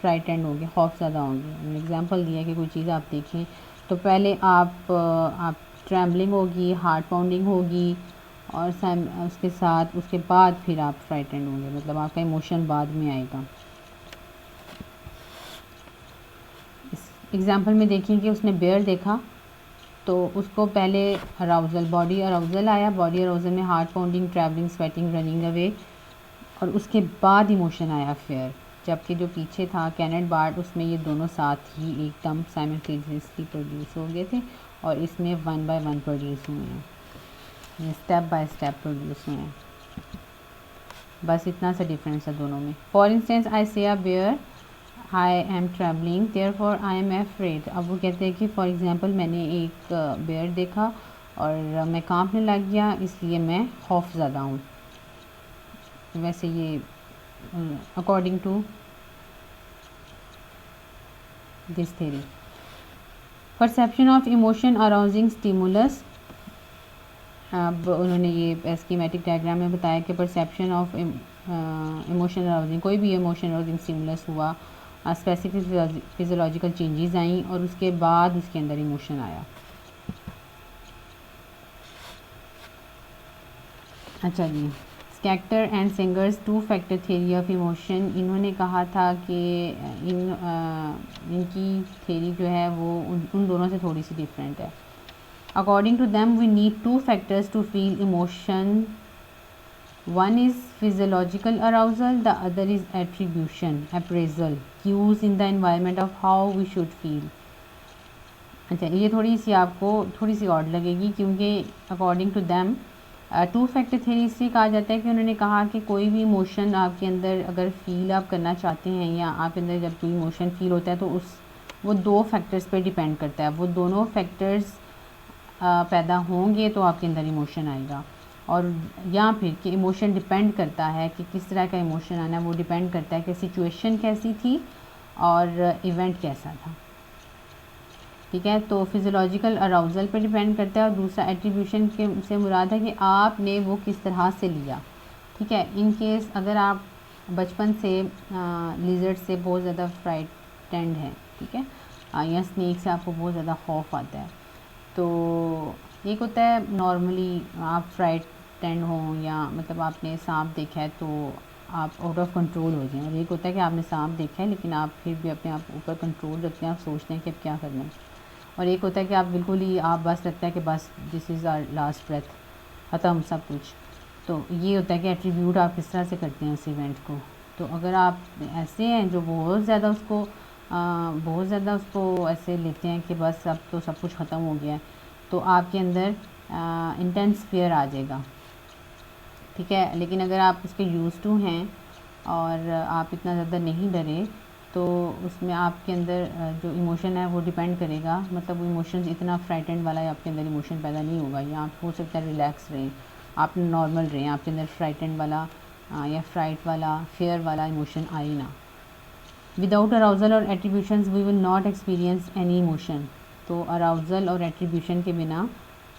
फ्राइटेंड होंगे, खौफज़दा होंगे। एग्जांपल दिया कि कोई चीज़ आप देखें तो पहले आप ट्रैम्बलिंग होगी, हार्ट पाउंडिंग होगी और उसके बाद फिर आप फ्राइटेंड होंगे, मतलब आपका इमोशन बाद में आएगा। इस एग्जांपल में देखिए कि उसने बेयर देखा तो उसको पहले बॉडी अराउजल आया, बॉडी अराउजल में heart pounding, travelling, sweating, running away, और उसके बाद इमोशन आया फेयर। जबकि जो पीछे था कैनेट बार्ड, उसमें ये दोनों साथ ही एकदम साइमल्टेनियसली प्रोड्यूस हो गए थे और इसमें 1 बाय 1 प्रोड्यूस हुए हैं, ये स्टेप बाय स्टेप प्रोड्यूस हुए हैं। बस इतना सा डिफरेंस है दोनों में। For instance, I see a bear, I am travelling, therefore I am afraid. अब वो कहते हैं कि फॉर एग्ज़ाम्पल मैंने एक बेयर देखा और मैं कांपने लग गया, इसलिए मैं खौफज़दा हूँ। वैसे ये according to this theory. Perception of emotion arousing stimulus. अब उन्होंने ये स्कीमेटिक डायग्राम में बताया कि परसेप्शन ऑफ इमोशन अराउजिंग, कोई भी इमोशन अराउजिंग स्टिमुलस हुआ, स्पेसिफिक फिजियोलॉजिकल चेंजेस आई और उसके बाद उसके अंदर इमोशन आया। अच्छा जी, Schachter and Singer's 2 factor theory of emotion. इन्होंने कहा था कि इनकी थ्योरी जो है वो उन दोनों से थोड़ी सी डिफरेंट है। According to them we need 2 factors to feel emotion. One is physiological arousal, the other is attribution, appraisal, cues in the environment of how we should feel. अच्छा, ये थोड़ी सी आपको थोड़ी सी ऑड लगेगी क्योंकि according to them 2 factor theory इसलिए कहा जाता है कि उन्होंने कहा कि कोई भी इमोशन आपके अंदर अगर फील आप करना चाहते हैं या आपके अंदर जब कोई इमोशन फील होता है तो वो 2 फैक्टर्स पे डिपेंड करता है। वो दोनों फैक्टर्स पैदा होंगे तो आपके अंदर इमोशन आएगा। और या फिर कि इमोशन डिपेंड करता है कि किस तरह का इमोशन आना है, वो डिपेंड करता है कि सिचुएशन कैसी थी और इवेंट कैसा था। ठीक है, तो फिजियोलॉजिकल अराउजल पर डिपेंड करता है और दूसरा एट्रीब्यूशन के से मुराद है कि आपने वो किस तरह से लिया। ठीक है, इन केस अगर आप बचपन से लिजर्ड से बहुत ज़्यादा फ्राइटेंड हैं, ठीक है, या स्नेक से आपको बहुत ज़्यादा खौफ आता है, तो एक होता है नॉर्मली आप फ्राइटेंड हों या मतलब आपने सांप देखा है तो आप आउट ऑफ कंट्रोल हो जाएं, और एक होता है कि आपने सांप देखा है लेकिन आप फिर भी अपने आप ऊपर कंट्रोल रखते हैं, आप सोचते हैं कि अब क्या करना है। और एक होता है कि आप बिल्कुल ही आप बस लगता है कि बस this is our last breath, ख़त्म सब कुछ। तो ये होता है कि एट्रीब्यूट आप किस तरह से करते हैं उस इवेंट को। तो अगर आप ऐसे हैं जो बहुत ज़्यादा उसको ऐसे लेते हैं कि बस अब तो सब कुछ ख़त्म हो गया है, तो आपके अंदर इंटेंस फियर आ जाएगा। ठीक है, लेकिन अगर आप उसके यूज़ टू हैं और आप इतना ज़्यादा नहीं डरे तो उसमें आपके अंदर जो इमोशन है वो डिपेंड करेगा, मतलब वो इमोशंस इतना फ्राइटेंड वाला आपके अंदर इमोशन पैदा नहीं होगा, या आप हो सकता है रिलैक्स रहें, आप नॉर्मल रहें, आपके अंदर फ्राइटेंड वाला या फ्राइट वाला फेयर वाला इमोशन आए ना। विदाउट अराउजल और attributions we will not experience any emotion. तो अराउजल और एट्रीब्यूशन के बिना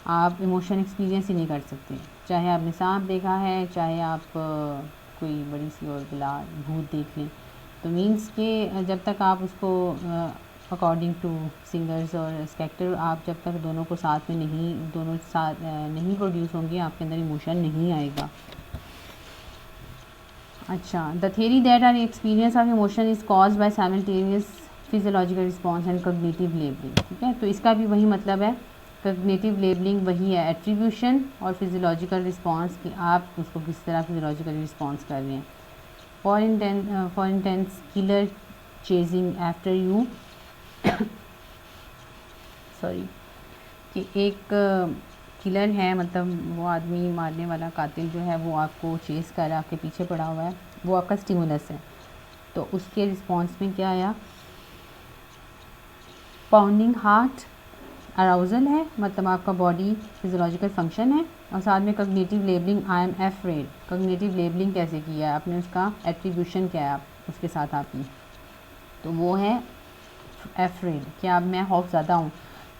आप इमोशन एक्सपीरियंस ही नहीं कर सकते, चाहे आपने सांप देखा है, चाहे आप कोई बड़ी सी और बिला भूत देख लें। तो मीन्स के जब तक आप उसको अकॉर्डिंग टू सिंगर्स और स्पेक्टर, आप जब तक दोनों को साथ में नहीं प्रोड्यूस होंगे आपके अंदर इमोशन नहीं आएगा। अच्छा, the theory that are experience of emotion is cause by simultaneous physiological response and cognitive labelling. ठीक है, तो इसका भी वही मतलब है, कॉग्निटिव लेबलिंग वही है एट्रीब्यूशन और फिजियोलॉजिकल रिस्पॉन्स कि आप उसको किस तरह फिजियोलॉजिकल रिस्पॉन्स कर रहे हैं। For intense killer chasing after you sorry, कि एक किलर है, मतलब वो आदमी मारने वाला कातिल जो है वो आपको चेस कर आपके पीछे पड़ा हुआ है, वो आपका स्टिमुलस है। तो उसके रिस्पॉन्स में क्या आया, पाउंडिंग हार्ट अराउजल है, मतलब आपका बॉडी फिजियोलॉजिकल फंक्शन है, और साथ में cognitive labelling I am afraid. Cognitive labelling कैसे किया है आपने, उसका एट्रीब्यूशन क्या है आप उसके साथ आपकी, तो वो है एफ्रेड, क्या अब मैं खौफ ज़्यादा हूँ।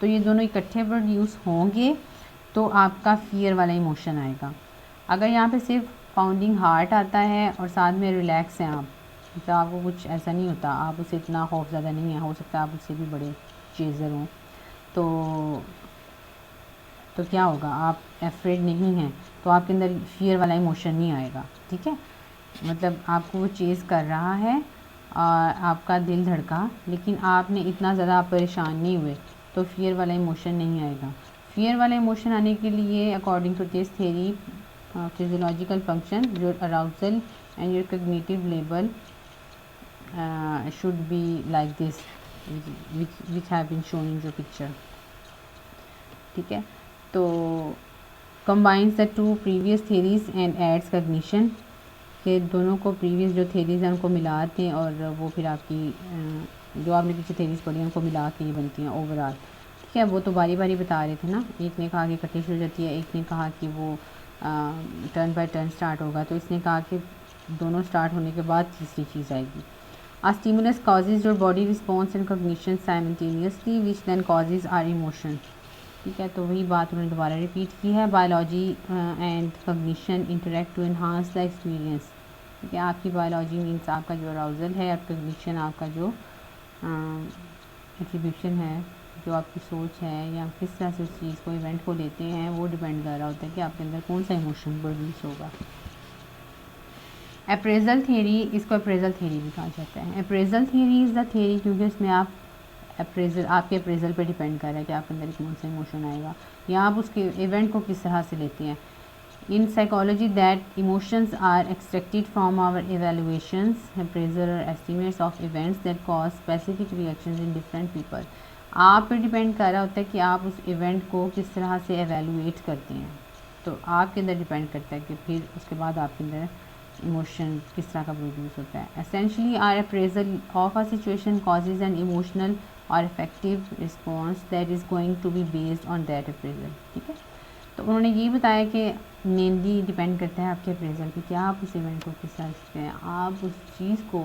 तो ये दोनों इकट्ठे प्रोड्यूस होंगे तो आपका फियर वाला इमोशन आएगा। अगर यहाँ पे सिर्फ पाउंडिंग हार्ट आता है और साथ में रिलैक्स हैं आप, मतलब आपको कुछ ऐसा नहीं होता, आप उससे इतना खौफ ज़्यादा नहीं है, हो सकता है आप उससे भी बड़े चेज़र हों, तो क्या होगा, आप एफ्रेड नहीं हैं तो आपके अंदर फियर वाला इमोशन नहीं आएगा। ठीक है, मतलब आपको वो चेज़ कर रहा है और आपका दिल धड़का, लेकिन आपने इतना ज़्यादा परेशान नहीं हुए, तो फियर वाला इमोशन नहीं आएगा। फियर वाला इमोशन आने के लिए according to this theory, physiological function, your arousal and your cognitive level should be like this, which have been shown in the picture। ठीक है, तो combines the two previous theories and adds cognition, के दोनों को previous जो theories हैं उनको मिलाते हैं और वो फिर आपकी जो आपने पीछे थेरीज़ पढ़ी हैं उनको मिला के ये बनती हैं ओवरऑल। ठीक है, वो तो बारी बारी बता रहे थे ना, एक ने कहा कि इकट्ठी शुरू हो जाती है, एक ने कहा कि वो टर्न बाय टर्न स्टार्ट होगा, तो इसने कहा कि दोनों स्टार्ट होने के बाद तीसरी चीज़ आएगी। A stimulus causes your body response and cognition simultaneously, which then causes our emotion। ठीक है, तो वही बात उन्होंने दोबारा रिपीट की है, biology and cognition interact to enhance the experience. ठीक है, आपकी बायोलॉजी मीन्स आपका जो अराउजल है, और कॉग्निशन आपका जो एट्रीब्यूशन है, जो आपकी सोच है या किस तरह से उस चीज़ को इवेंट को लेते हैं, वो डिपेंड कर रहा होता है कि आपके अंदर कौन सा इमोशन प्रोड्यूस होगा। अप्रेजल थियरी, इसको अप्रेजल थियरी भी कहा जाता है। Appraisal theory is the theory, क्योंकि उसमें आप अप्रेजल, आपके अप्रेजल पे डिपेंड कर रहा है कि आपके अंदर कौन सा इमोशन आएगा या आप उसके इवेंट को किस तरह से लेते हैं। In psychology that emotions are extracted from our evaluations, appraisal और estimates of events that cause specific reactions in different people. आप पे डिपेंड कर रहा होता है कि आप उस इवेंट को किस तरह से एवेलुएट करते हैं, तो आपके अंदर डिपेंड करता है कि फिर उसके बाद आपके अंदर इमोशन किस तरह का प्रोड्यूस होता है। Essentially our appraisal of a situation causes an emotional और affective response that is going to be based on that appraisal. ठीक है, तो उन्होंने ये बताया कि मेनली डिपेंड करता है आपके अप्रेजल पे कि आप उस इवेंट को किस तरह से, आप उस चीज़ को,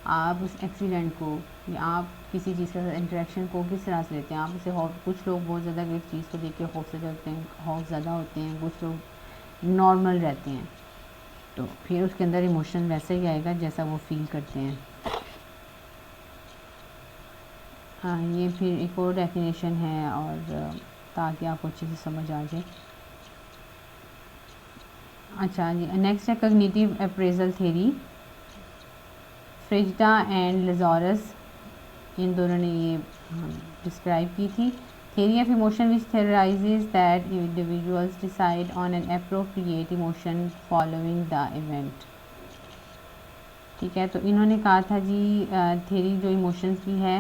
आप उस एक्सीडेंट को या आप किसी चीज़ का इंटरेक्शन को किस तरह से लेते हैं। आप उसे कुछ लोग बहुत ज़्यादा एक चीज़ को देख के खौफ से डरते हैं, खौफ ज़्यादा होते हैं, कुछ लोग नॉर्मल रहते हैं, तो फिर उसके अंदर इमोशन वैसे ही आएगा जैसा वो फील करते हैं। ये फिर एक और डेफिनेशन है, और ताकि आपको अच्छे से समझ आ जाए। अच्छा जी, नेक्स्ट है कॉग्निटिव अप्रेजल थ्योरी। फ्रिजडा एंड लेज़ारस, इन दोनों ने ये डिस्क्राइब की थी। Theory of emotion which theorizes that individuals decide on an appropriate emotion following the event। ठीक है, तो इन्होंने कहा था जी थ्योरी जो इमोशंस की है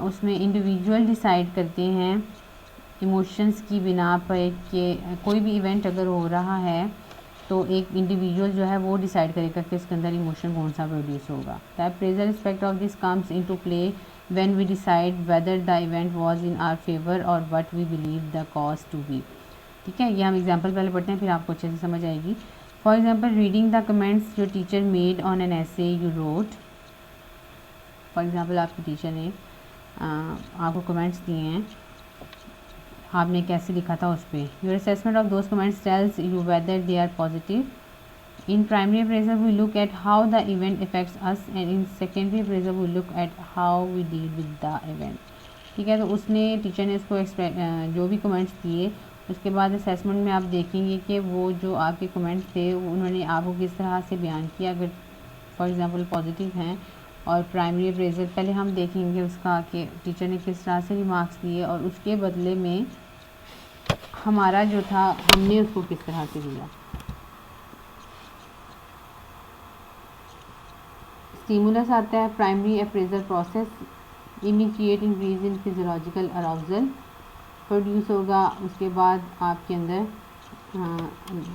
उसमें इंडिविजुअल डिसाइड करते हैं इमोशंस की बिना पर कि कोई भी इवेंट अगर हो रहा है तो एक इंडिविजुअल जो है वो डिसाइड करेगा कि इसके अंदर इमोशन कौन सा प्रोड्यूस होगा। The appraisal aspect of this comes into play when we decide whether the event was in our favor or what we believe the cause to be। ठीक है, ये हम एग्जांपल पहले पढ़ते हैं फिर आपको अच्छे से समझ आएगी। For example, reading the comments your teacher made on an ऐसे यू रोट। फॉर एग्जांपल, आपकी टीचर ने आपको कमेंट्स दिए हैं, आपने कैसे लिखा था उस पर। Your assessment of those comments tells you whether they are positive In primary appraisal we look at how the event affects us and in secondary appraisal we look at how we deal with the event. ठीक है, तो उसने teacher ने उसको जो भी comments दिए उसके बाद असेसमेंट में आप देखेंगे कि वो जो आपके कमेंट्स थे उन्होंने आपको किस तरह से बयान किया। अगर फॉर एग्ज़ाम्पल पॉजिटिव हैं और प्राइमरी अप्रेजल पहले हम देखेंगे उसका कि टीचर ने किस तरह से रिमार्क्स दिए और उसके बदले में हमारा जो था हमने उसको किस तरह से दिया। स्टिमुलस आता है primary appraisal process, immediate increase in physiological arousal produce होगा। उसके बाद आपके अंदर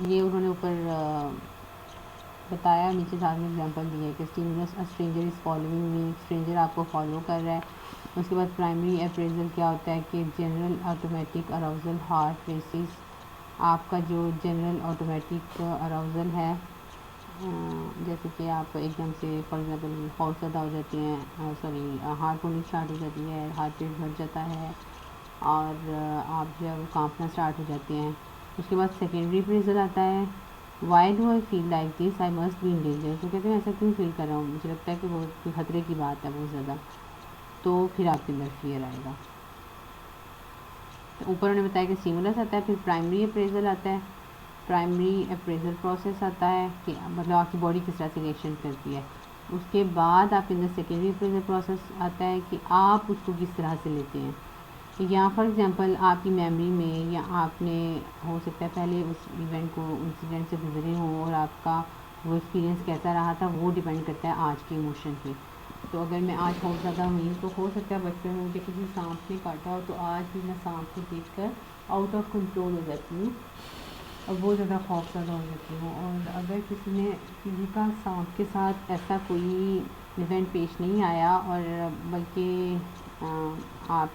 ये उन्होंने ऊपर बताया, नीचे साथ में एग्जांपल दिया कि stimulus a stranger is following me, stranger आपको फॉलो कर रहा है। उसके बाद प्राइमरी अप्रेजल क्या होता है कि general automatic arousal heart races, आपका जो जनरल ऑटोमेटिक अराउजल है जैसे कि आप एकदम से फॉर एग्जांपल बहुत ज़्यादा हो जाते हैं, सॉरी हार्ट होनी स्टार्ट हो जाती है, हार्ट रेट बढ़ जाता है और आप जब कांपना स्टार्ट हो जाते हैं। उसके बाद सेकेंडरी अप्रेजल आता है, why do I feel like this, I must be in danger. तो कहते हैं ऐसा क्यों फील कर रहा हूँ, मुझे लगता है कि बहुत खतरे की बात है बहुत ज़्यादा। तो फिर आपके अंदर फियर आएगा। तो ऊपर उन्होंने बताया कि स्टिमुलस आता है, फिर प्राइमरी अप्रेजल आता है, प्राइमरी अप्रेजल प्रोसेस आता है कि मतलब आपकी बॉडी किस तरह से रिएक्शन करती है। उसके बाद आपके अंदर सेकेंडरी अप्रेजल प्रोसेस आता है कि आप उसको किस तरह से लेते हैं। या फॉर एग्ज़ाम्पल आपकी मेमोरी में या आपने हो सकता है पहले उस इवेंट को इंसिडेंट से गुजरे हो और आपका वो एक्सपीरियंस कैसा रहा था वो डिपेंड करता है आज के इमोशन पे। तो अगर मैं आज बहुत ज़्यादा हुई तो हो सकता है बचपन में मुझे किसी सांप ने काटा हो तो आज भी मैं सांप को देख कर आउट ऑफ कंट्रोल हो जाती हूँ और बहुत ज़्यादा खौफज़दा हो जाती हूँ। और अगर किसी का सांप के साथ ऐसा कोई इवेंट पेश नहीं आया और बल्कि आप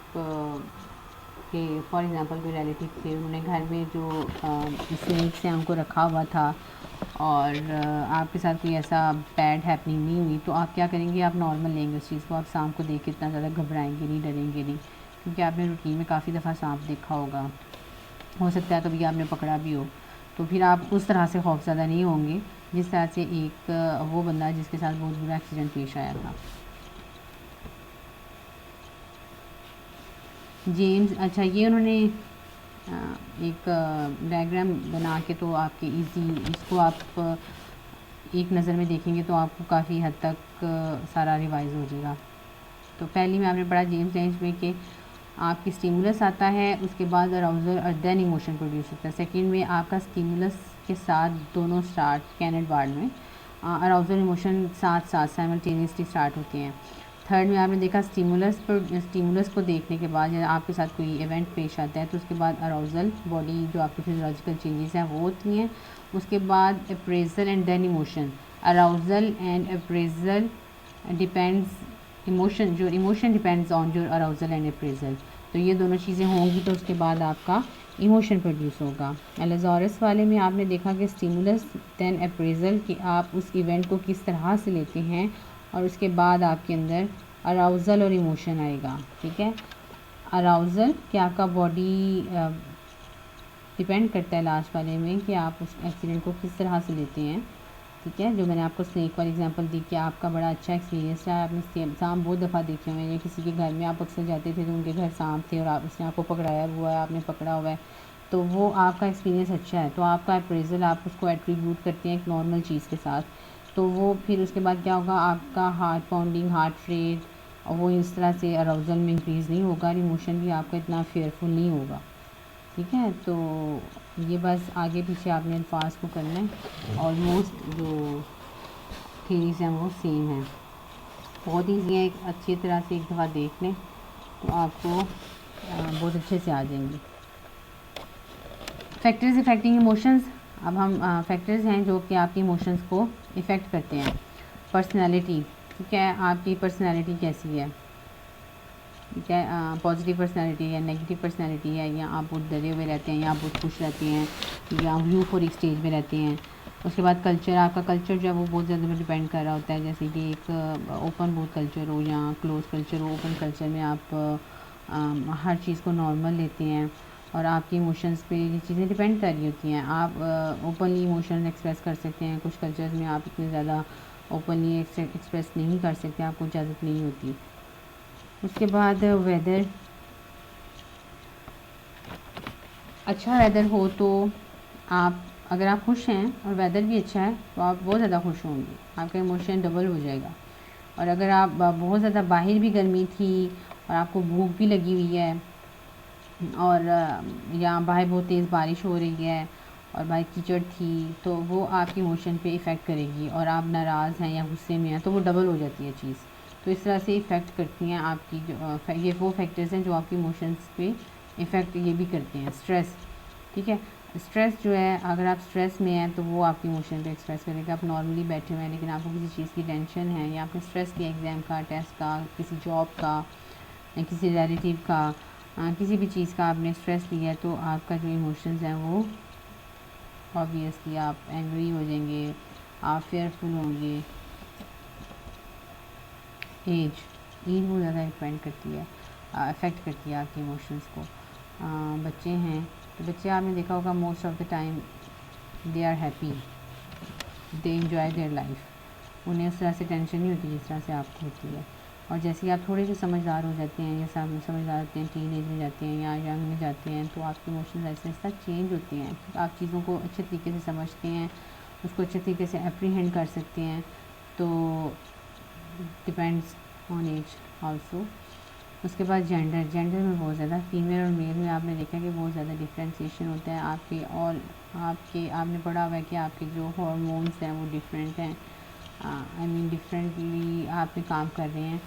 के फॉर एग्ज़ाम्पल कोई रिलेटिव थे, उन्होंने घर में जो स्नेक्स हैं उनको रखा हुआ था और आपके साथ कोई ऐसा बैड हैपनिंग नहीं हुई, तो आप क्या करेंगे, आप नॉर्मल लेंगे उस चीज़ को। आप सांप को देख के इतना ज़्यादा घबराएंगे नहीं, डरेंगे नहीं, क्योंकि आपने रूटीन में काफ़ी दफ़ा सांप देखा होगा, हो सकता है कभी आपने पकड़ा भी हो। तो फिर आप उस तरह से खौफज़दा नहीं होंगे जिस तरह से एक वो बंदा जिसके साथ बहुत बुरा एक्सीडेंट पेश आया था। जेम्स, अच्छा ये उन्होंने एक डायग्राम बना के तो आपके इजी इसको आप एक नज़र में देखेंगे तो आपको काफ़ी हद तक सारा रिवाइज हो जाएगा। तो पहली में आपने पढ़ा जेम्स लेंज में कि आपकी स्टिमुलस आता है, उसके बाद अराउजल और देन इमोशन प्रोड्यूस होता है। सेकंड में आपका स्टिमुलस के साथ दोनों स्टार्ट कैनेट बार्ड में अराउजल इमोशन साथ साथ साइमल्टेनियसली स्टार्ट होते हैं। थर्ड में आपने देखा स्टिमुलस को देखने के बाद या आपके साथ कोई इवेंट पेश आता है तो उसके बाद अराउजल बॉडी जो आपकी फिजियोलॉजिकल चेंजेस हैं वो होती हैं। उसके बाद appraisal and then emotion, arousal and appraisal depends emotion depends on your arousal and appraisal. तो ये दोनों चीज़ें होंगी तो उसके बाद आपका इमोशन प्रोड्यूस होगा। एलेजोरस वाले में आपने देखा कि स्टिमुलस देन अप्रेजल कि आप उस इवेंट को किस तरह से लेते हैं और उसके बाद आपके अंदर अराउजल और इमोशन आएगा। ठीक है, अराउजल कि आपका बॉडी डिपेंड करता है लास्ट वाले में कि आप उस एक्सीडेंट को किस तरह से लेते हैं। ठीक है, जो मैंने आपको स्नेक वाली एग्जांपल दी कि आपका बड़ा अच्छा एक्सपीरियंस रहा, आपने सांप बहुत दफ़ा देखे हुए हैं, किसी के घर में आप अक्सर जाते थे तो उनके घर सांप थे और उसने आपको पकड़ाया हुआ है, आपने पकड़ा हुआ है, तो वो आपका एक्सपीरियंस अच्छा है। तो आपका अप्रेजल आप उसको एट्रीब्यूट करते हैं एक नॉर्मल चीज़ के साथ, तो वो फिर उसके बाद क्या होगा, आपका हार्ट पाउंडिंग, हार्ट रेट और वो इस तरह से अराउजल में इंक्रीज़ नहीं होगा और इमोशन भी आपका इतना फेयरफुल नहीं होगा। ठीक है, तो ये बस आगे पीछे आपने अल्फाज को करना है। ऑलमोस्ट जो थीरीज़ हैं वो सेम हैं, बहुत ईजी है, एक अच्छी तरह से एक दफ़ा देख लें तो आपको बहुत अच्छे से आ जाएंगे। फैक्टर्स इफेक्टिंग इमोशंस, अब हम फैक्टर्स हैं जो कि आपके इमोशंस को इफ़ेक्ट करते हैं। पर्सनैलिटी, ठीक है, आपकी पर्सनैलिटी कैसी है, ठीक है, पॉजिटिव पर्सनैलिटी है, नेगेटिव पर्सनैलिटी है, या आप बहुत डरे हुए रहते हैं या आप बहुत खुश रहते हैं या यूफोरिक स्टेज में रहते हैं। उसके बाद कल्चर, आपका कल्चर जो है वो बहुत ज़्यादा डिपेंड कर रहा होता है, जैसे कि एक ओपन बहुत कल्चर हो या क्लोज कल्चर हो। ओपन कल्चर में आप हर चीज़ को नॉर्मल लेते हैं और आपके इमोशंस पे ये चीज़ें डिपेंड कर रही होती हैं। आप ओपनली इमोशन एक्सप्रेस कर सकते हैं, कुछ कल्चर्स में आप इतने ज़्यादा ओपनली एक्सप्रेस नहीं कर सकते, आपको इजाज़त नहीं होती। उसके बाद वेदर, अच्छा वेदर हो तो आप, अगर आप खुश हैं और वेदर भी अच्छा है तो आप बहुत ज़्यादा खुश होंगे, आपका इमोशन डबल हो जाएगा। और अगर आप बहुत ज़्यादा, बाहर भी गर्मी थी और आपको भूख भी लगी हुई है और या बाहर बहुत तेज़ बारिश हो रही है और बाहर कीचड़ थी, तो वो आपके इमोशन पे इफ़ेक्ट करेगी। और आप नाराज़ हैं या गुस्से में हैं तो वो डबल हो जाती है चीज़। तो इस तरह से इफ़ेक्ट करती हैं आपकी जो ये वो फैक्टर्स हैं जो आपके इमोशंस पे इफ़ेक्ट ये भी करते हैं। स्ट्रेस, ठीक है, स्ट्रेस जो है, अगर आप स्ट्रेस में हैं तो वो आपके इमोशन पे एक्सप्रेस करेगा। आप नॉर्मली बैठे हुए हैं लेकिन आपको किसी चीज़ की टेंशन है या आपने स्ट्रेस किया एग्ज़ाम का, टेस्ट का, किसी जॉब का या किसी रिलेटिव का, किसी भी चीज़ का आपने स्ट्रेस लिया है, तो आपका जो इमोशंस हैं वो ऑब्वियसली आप एंग्री हो जाएंगे, आप फेयरफुल होंगे। एज बहुत ज़्यादा डिपेंड करती है, अफेक्ट करती है आपके इमोशंस को। बच्चे हैं तो बच्चे, आपने देखा होगा most of the time they are happy, they enjoy their life, उन्हें उस तरह से टेंशन नहीं होती जिस तरह से आपको होती है। और जैसे ही आप थोड़े से समझदार हो जाते हैं, जैसे आप समझदार होते हैं, टीन एज में जाते हैं या यंग में जाते हैं, तो आपके इमोशंस ऐसे ऐसा चेंज होते हैं। आप चीज़ों को अच्छे तरीके से समझते हैं, उसको अच्छे तरीके से एप्रीहेंड कर सकते हैं। तो डिपेंड्स ऑन एज ऑल्सो। उसके बाद जेंडर में बहुत ज़्यादा फीमेल और मेल में आपने देखा कि बहुत ज़्यादा डिफ्रेंसीशन होता है आपके, और आपने पढ़ा हुआ है कि आपके जो हार्मोन्स हैं वो डिफरेंट हैं, आई मीन डिफरेंटली आप पे काम कर रहे हैं।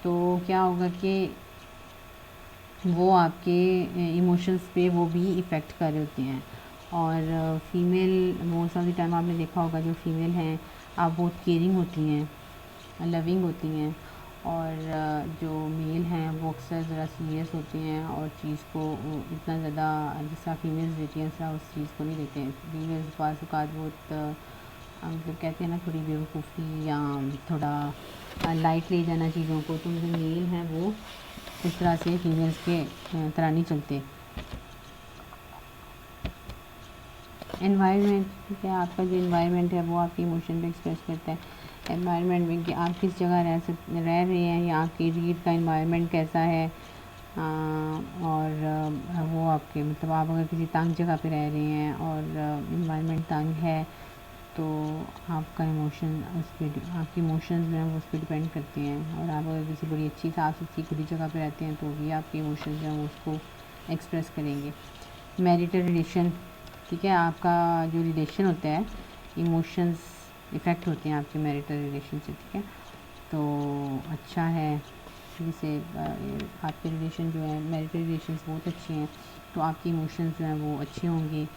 तो क्या होगा कि वो आपके इमोशंस पे वो भी इफ़ेक्ट कर रहे होते हैं। और female most of the time आपने देखा होगा, जो फीमेल हैं आप बहुत केयरिंग होती हैं, लविंग होती हैं। और जो मेल हैं वो अक्सर ज़रा सीरियस होते हैं और चीज़ को इतना ज़्यादा जिसका फीमेल्स देती हैं उस चीज़ को नहीं देते हैं। फीमेल्स बाज़ औक़ात बहुत मतलब कहते हैं ना, थोड़ी बेवकूफ़ी या थोड़ा लाइट ले जाना चीज़ों को, तो जो मेल हैं वो इस तरह से फीमेल्स के तरह नहीं चलते। एनवायरनमेंट, ठीक है, आपका जो एनवायरनमेंट है वो आपके इमोशन पे एक्सप्रेस करता है। एनवायरनमेंट में कि आप किस जगह रह रहे हैं या आपके इर्द का एनवायरनमेंट कैसा है। और वो आपके मतलब आप अगर किसी तंग जगह पे रह रहे हैं और एनवायरनमेंट तंग है तो आपका इमोशन उस पर, आपके इमोशंस जो हैं वो उस पर डिपेंड करते हैं। और आप अगर किसी बड़ी अच्छी साफ़ सुथरी खुली जगह पे रहते हैं तो भी आपके इमोशंस जो हैं वो उसको एक्सप्रेस करेंगे। मैरिटल रिलेशन, ठीक है, आपका जो रिलेशन होता है, इमोशंस इफ़ेक्ट होते हैं आपके मैरिटल रिलेशन से, ठीक है। तो अच्छा है जिसे आपके रिलेशन जो है, मैरिटल रिलेशंस बहुत अच्छे हैं तो आपके इमोशंस जो हैं वो अच्छे होंगे।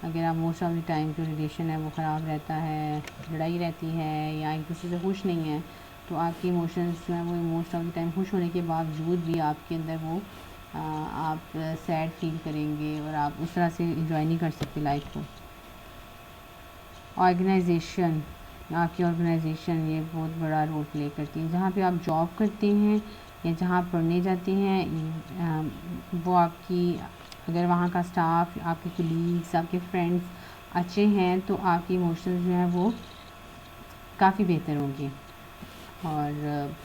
अगर आप मोस्ट ऑफ द टाइम जो रिलेशन है वो ख़राब रहता है, लड़ाई रहती है या एक दूसरे से खुश नहीं है, तो आपके इमोशंस जो हैं वो मोस्ट ऑफ द टाइम खुश होने के बावजूद भी आपके अंदर वो आप सैड फील करेंगे और आप उस तरह से इंजॉय नहीं कर सकते लाइफ को। ऑर्गेनाइजेशन, आपकी ऑर्गेनाइजेशन ये बहुत बड़ा रोल प्ले करती है। जहाँ पे आप जॉब करते हैं या जहाँ आप पढ़ने जाते हैं, वो आपकी, अगर वहाँ का स्टाफ, आपके कलीग्स, आपके फ्रेंड्स अच्छे हैं तो आपके इमोशंस जो हैं वो काफ़ी बेहतर होंगे। और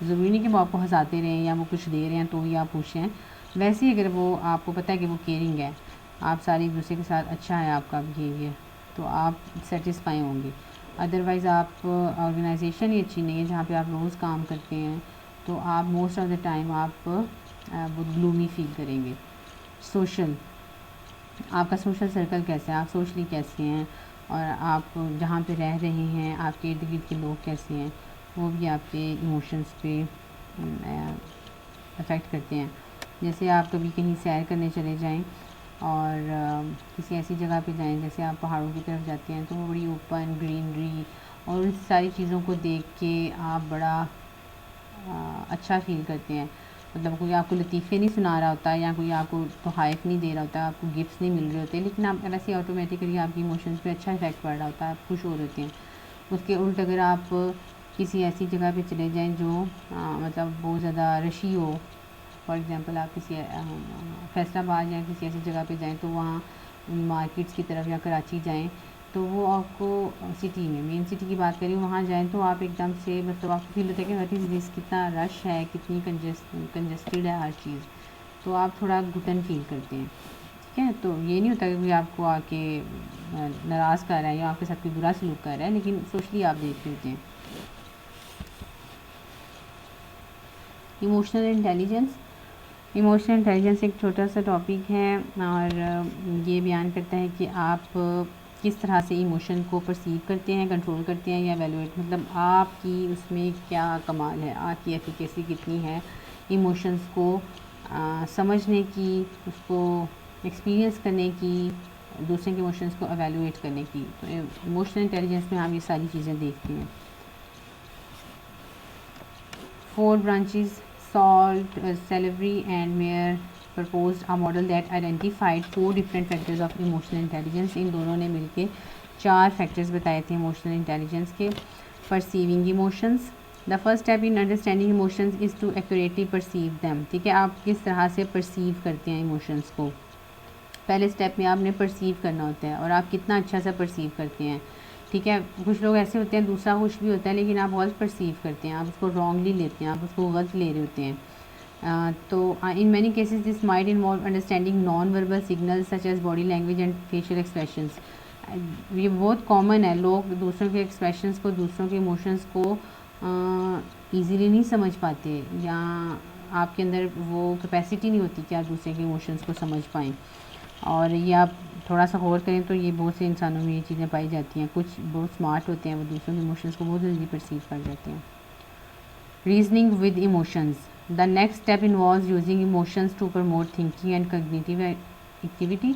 ज़रूरी नहीं कि वो आपको हंसाते रहें या वो कुछ दे रहे हैं तो ही आप खुश हैं। वैसे ही अगर वो आपको पता है कि वो केयरिंग है, आप सारे एक दूसरे के साथ अच्छा है आपका बिहेवियर, तो आप सेटिस्फाई होंगे। अदरवाइज़ आप ऑर्गेनाइजेशन ही अच्छी नहीं है जहाँ पे आप रोज़ काम करते हैं तो आप मोस्ट ऑफ द टाइम आप बहुत ग्लूमी फील करेंगे। सोशल, आपका सोशल सर्कल कैसा है, आप सोशली कैसे हैं और आप जहाँ पे रह रहे हैं आपके इर्द गिर्द के लोग कैसे हैं, वो भी आपके इमोशंस पे अफेक्ट करते हैं। जैसे आप कभी कहीं सैर करने चले जाएं और किसी ऐसी जगह पे जाएं, जैसे आप पहाड़ों की तरफ जाते हैं तो वो बड़ी ओपन ग्रीनरी और उन सारी चीज़ों को देख के आप बड़ा अच्छा फील करते हैं। मतलब कोई आपको लतीफ़े नहीं सुना रहा होता या कोई आपको तोहफ़ नहीं दे रहा होता, आपको गिफ्ट्स नहीं मिल रहे होते, लेकिन आप वैसे ऑटोमेटिकली आपकी इमोशंस पे अच्छा इफ़ेक्ट पड़ रहा होता है, आप खुश हो रहे होते हैं। उसके उल्ट अगर आप किसी ऐसी जगह पे चले जाएं जो मतलब बहुत ज़्यादा रशी हो फॉर एग्ज़ाम्पल आप किसी फैसलाबाद या किसी ऐसी जगह पे जाएं तो वहाँ मार्केट्स की तरफ या कराची जाएं तो वो आपको सिटी में मेन सिटी की बात करें वहाँ जाएं तो आप एकदम से मतलब आपको फील होता है कि व्हाट इज़ दिस, कितना रश है, कितनी कंजस्टेड है हर चीज़, तो आप थोड़ा घुटन फील करते हैं। ठीक है, तो ये नहीं होता कि कोई आपको आके नाराज़ कर रहा है या आपके साथ कोई बुरा सलूक कर रहा है, लेकिन सोशली आप देख रहे होते हैं। Emotional intelligence. इमोशनल इंटेलिजेंस एक छोटा सा टॉपिक है और ये बयान करता है कि आप किस तरह से इमोशन को परसीव करते हैं, कंट्रोल करते हैं या एवेलुएट, मतलब आपकी उसमें क्या कमाल है, आपकी एफिकेसी कितनी है इमोशंस को समझने की, उसको एक्सपीरियंस करने की, दूसरे के इमोशंस को एवेलुएट करने की। तो इमोशनल इंटेलिजेंस में हम ये सारी चीज़ें देखते हैं। 4 branches, Salt, Salivary and Mayer proposed a model that identified 4 different factors of emotional intelligence। इन दोनों ने मिलके 4 फैक्टर्स बताए थे इमोशनल इंटेलिजेंस के। Perceiving emotions, the first step in understanding emotions is to accurately perceive them. ठीक है, आप किस तरह से परसीव करते हैं इमोशंस को, पहले स्टेप में आपने परसीव करना होता है और आप कितना अच्छा सा परसीव करते हैं। ठीक है, कुछ लोग ऐसे होते हैं, दूसरा खुश भी होता है लेकिन आप गलत परसीव करते हैं, आप उसको रॉन्गली लेते हैं, आप उसको गलत ले रहे होते हैं। तो in many cases this might involve understanding non verbal signals such as body language and facial expressions. ये बहुत कॉमन है, लोग दूसरों के एक्सप्रेशंस को, दूसरों के इमोशंस को ईज़िली नहीं समझ पाते या आपके अंदर वो कैपेसिटी नहीं होती कि आप दूसरे के इमोशंस को समझ पाएँ। और ये आप थोड़ा सा गौर करें तो ये बहुत से इंसानों में ये चीज़ें पाई जाती हैं। कुछ बहुत स्मार्ट होते हैं, वो दूसरों के इमोशंस को बहुत जल्दी परसीव कर जाते हैं। Reasoning with emotions, the next step involves using emotions to promote thinking and cognitive activity.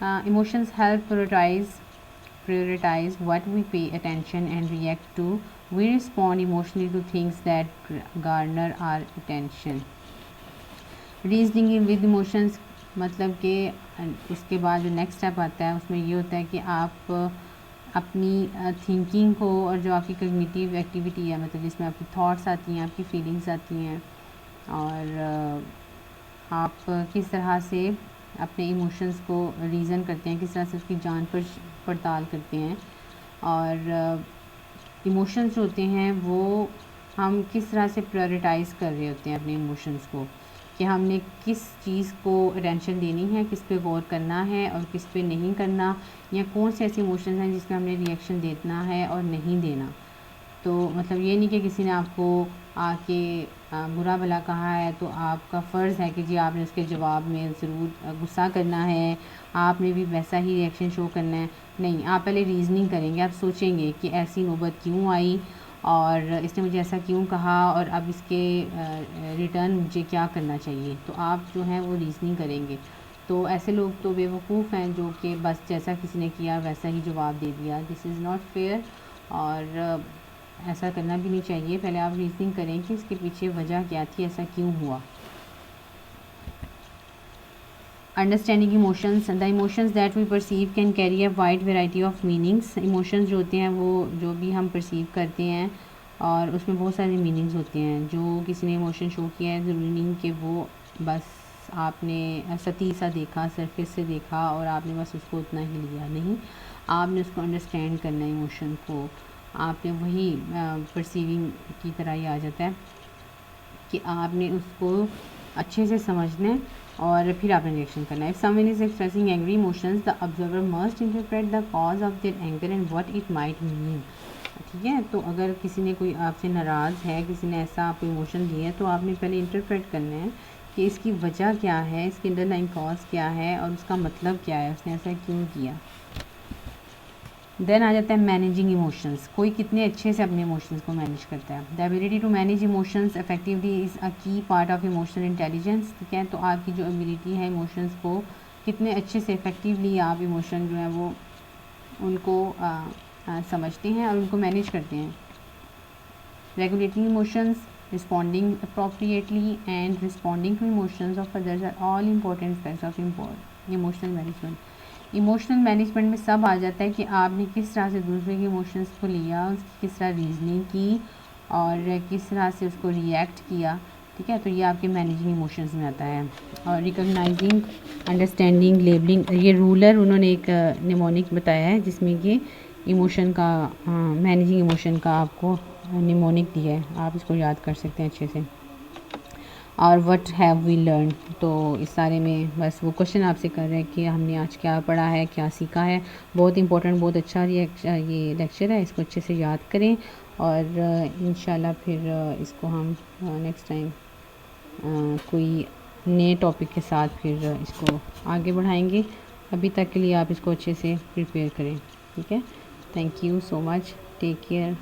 Emotions help prioritize what we pay attention and react to. We respond emotionally to things that garner our attention. Reasoning with emotions मतलब कि इसके बाद जो next step आता है उसमें ये होता है कि आप अपनी थिंकिंग को और जो आपकी कॉग्निटिव एक्टिविटी है, मतलब जिसमें आपकी थॉट्स आती हैं, आपकी फीलिंग्स आती हैं और आप किस तरह से अपने इमोशंस को रीज़न करते हैं, किस तरह से उसकी जांच पड़ताल करते हैं और इमोशंस जो होते हैं वो हम किस तरह से प्रायोरिटाइज़ कर रहे होते हैं अपने इमोशंस को, कि हमने किस चीज़ को अटेंशन देनी है, किस पे गौर करना है और किस पे नहीं करना, या कौन से ऐसे इमोशंस हैं जिसमें हमने रिएक्शन देना है और नहीं देना। तो मतलब ये नहीं कि किसी ने आपको आके बुरा भला कहा है तो आपका फ़र्ज़ है कि जी आपने उसके जवाब में ज़रूर गुस्सा करना है, आपने भी वैसा ही रिएक्शन शो करना है। नहीं, आप पहले रीज़निंग करेंगे, आप सोचेंगे कि ऐसी नौबत क्यों आई और इसने मुझे ऐसा क्यों कहा और अब इसके रिटर्न मुझे क्या करना चाहिए। तो आप जो है वो रीज़निंग करेंगे। तो ऐसे लोग तो बेवकूफ़ हैं जो कि बस जैसा किसी ने किया वैसा ही जवाब दे दिया। दिस इज़ नॉट फेयर और ऐसा करना भी नहीं चाहिए। पहले आप रीज़निंग करें कि इसके पीछे वजह क्या थी, ऐसा क्यों हुआ। Understanding emotions, the emotions that we perceive can carry a wide variety of meanings. Emotions जो होते हैं वो जो भी हम परसीव करते हैं और उसमें बहुत सारे मीनिंग्स होते हैं। जो किसी ने इमोशन शो किया है ज़रूरी नहीं कि वो बस आपने सती सा देखा, सरफेस से देखा और आपने बस उसको उतना ही लिया, नहीं, आपने उसको अंडरस्टैंड करना है। इमोशन को आपने वही परसीविंग की तरह ही आ जाता है कि आपने उसको अच्छे से समझना है और फिर आपने रिएक्शन करना है। If someone is expressing angry emotions the observer must interpret the cause of their anger and what it might mean. ठीक है, तो अगर किसी ने कोई आपसे नाराज़ है, किसी ने ऐसा आपको इमोशन दिया है तो आपने पहले इंटरप्रेट करना है कि इसकी वजह क्या है, इसकी अंडरलाइन कॉज क्या है और उसका मतलब क्या है, उसने ऐसा क्यों किया। देन आ जाता है मैनेजिंग इमोशंस। कोई कितने अच्छे से अपने इमोशंस को मैनेज करता है। The ability to manage emotions effectively is a key part of emotional intelligence. ठीक है, तो आपकी जो एबिलिटी है इमोशंस को कितने अच्छे से इफेक्टिवली आप इमोशन जो है वो उनको समझते हैं और उनको मैनेज करते हैं। Regulating emotions, responding appropriately and responding to emotions of others are all important aspects of emotional management. Emotional management में सब आ जाता है कि आपने किस तरह से दूसरे के इमोशंस को लिया, उसकी किस तरह रीजनिंग की और किस तरह से उसको रिएक्ट किया। ठीक है। तो ये आपके मैनेजिंग इमोशंस में आता है। और रिकॉग्नाइजिंग, अंडरस्टैंडिंग, लेबलिंग, ये रूलर उन्होंने एक निमोनिक बताया है जिसमें कि इमोशन का, मैनेजिंग इमोशन का आपको निमोनिक दिया है, आप इसको याद कर सकते हैं अच्छे से। और व्हाट हैव वी लर्न, तो इस सारे में बस वो क्वेश्चन आपसे कर रहे हैं कि हमने आज क्या पढ़ा है, क्या सीखा है। बहुत इंपॉर्टेंट, बहुत अच्छा ये लेक्चर है, इसको अच्छे से याद करें और इंशाल्लाह फिर इसको हम नेक्स्ट टाइम कोई नए टॉपिक के साथ फिर इसको आगे बढ़ाएंगे। अभी तक के लिए आप इसको अच्छे से प्रिपेयर करें, ठीक है। Thank you so much, take care.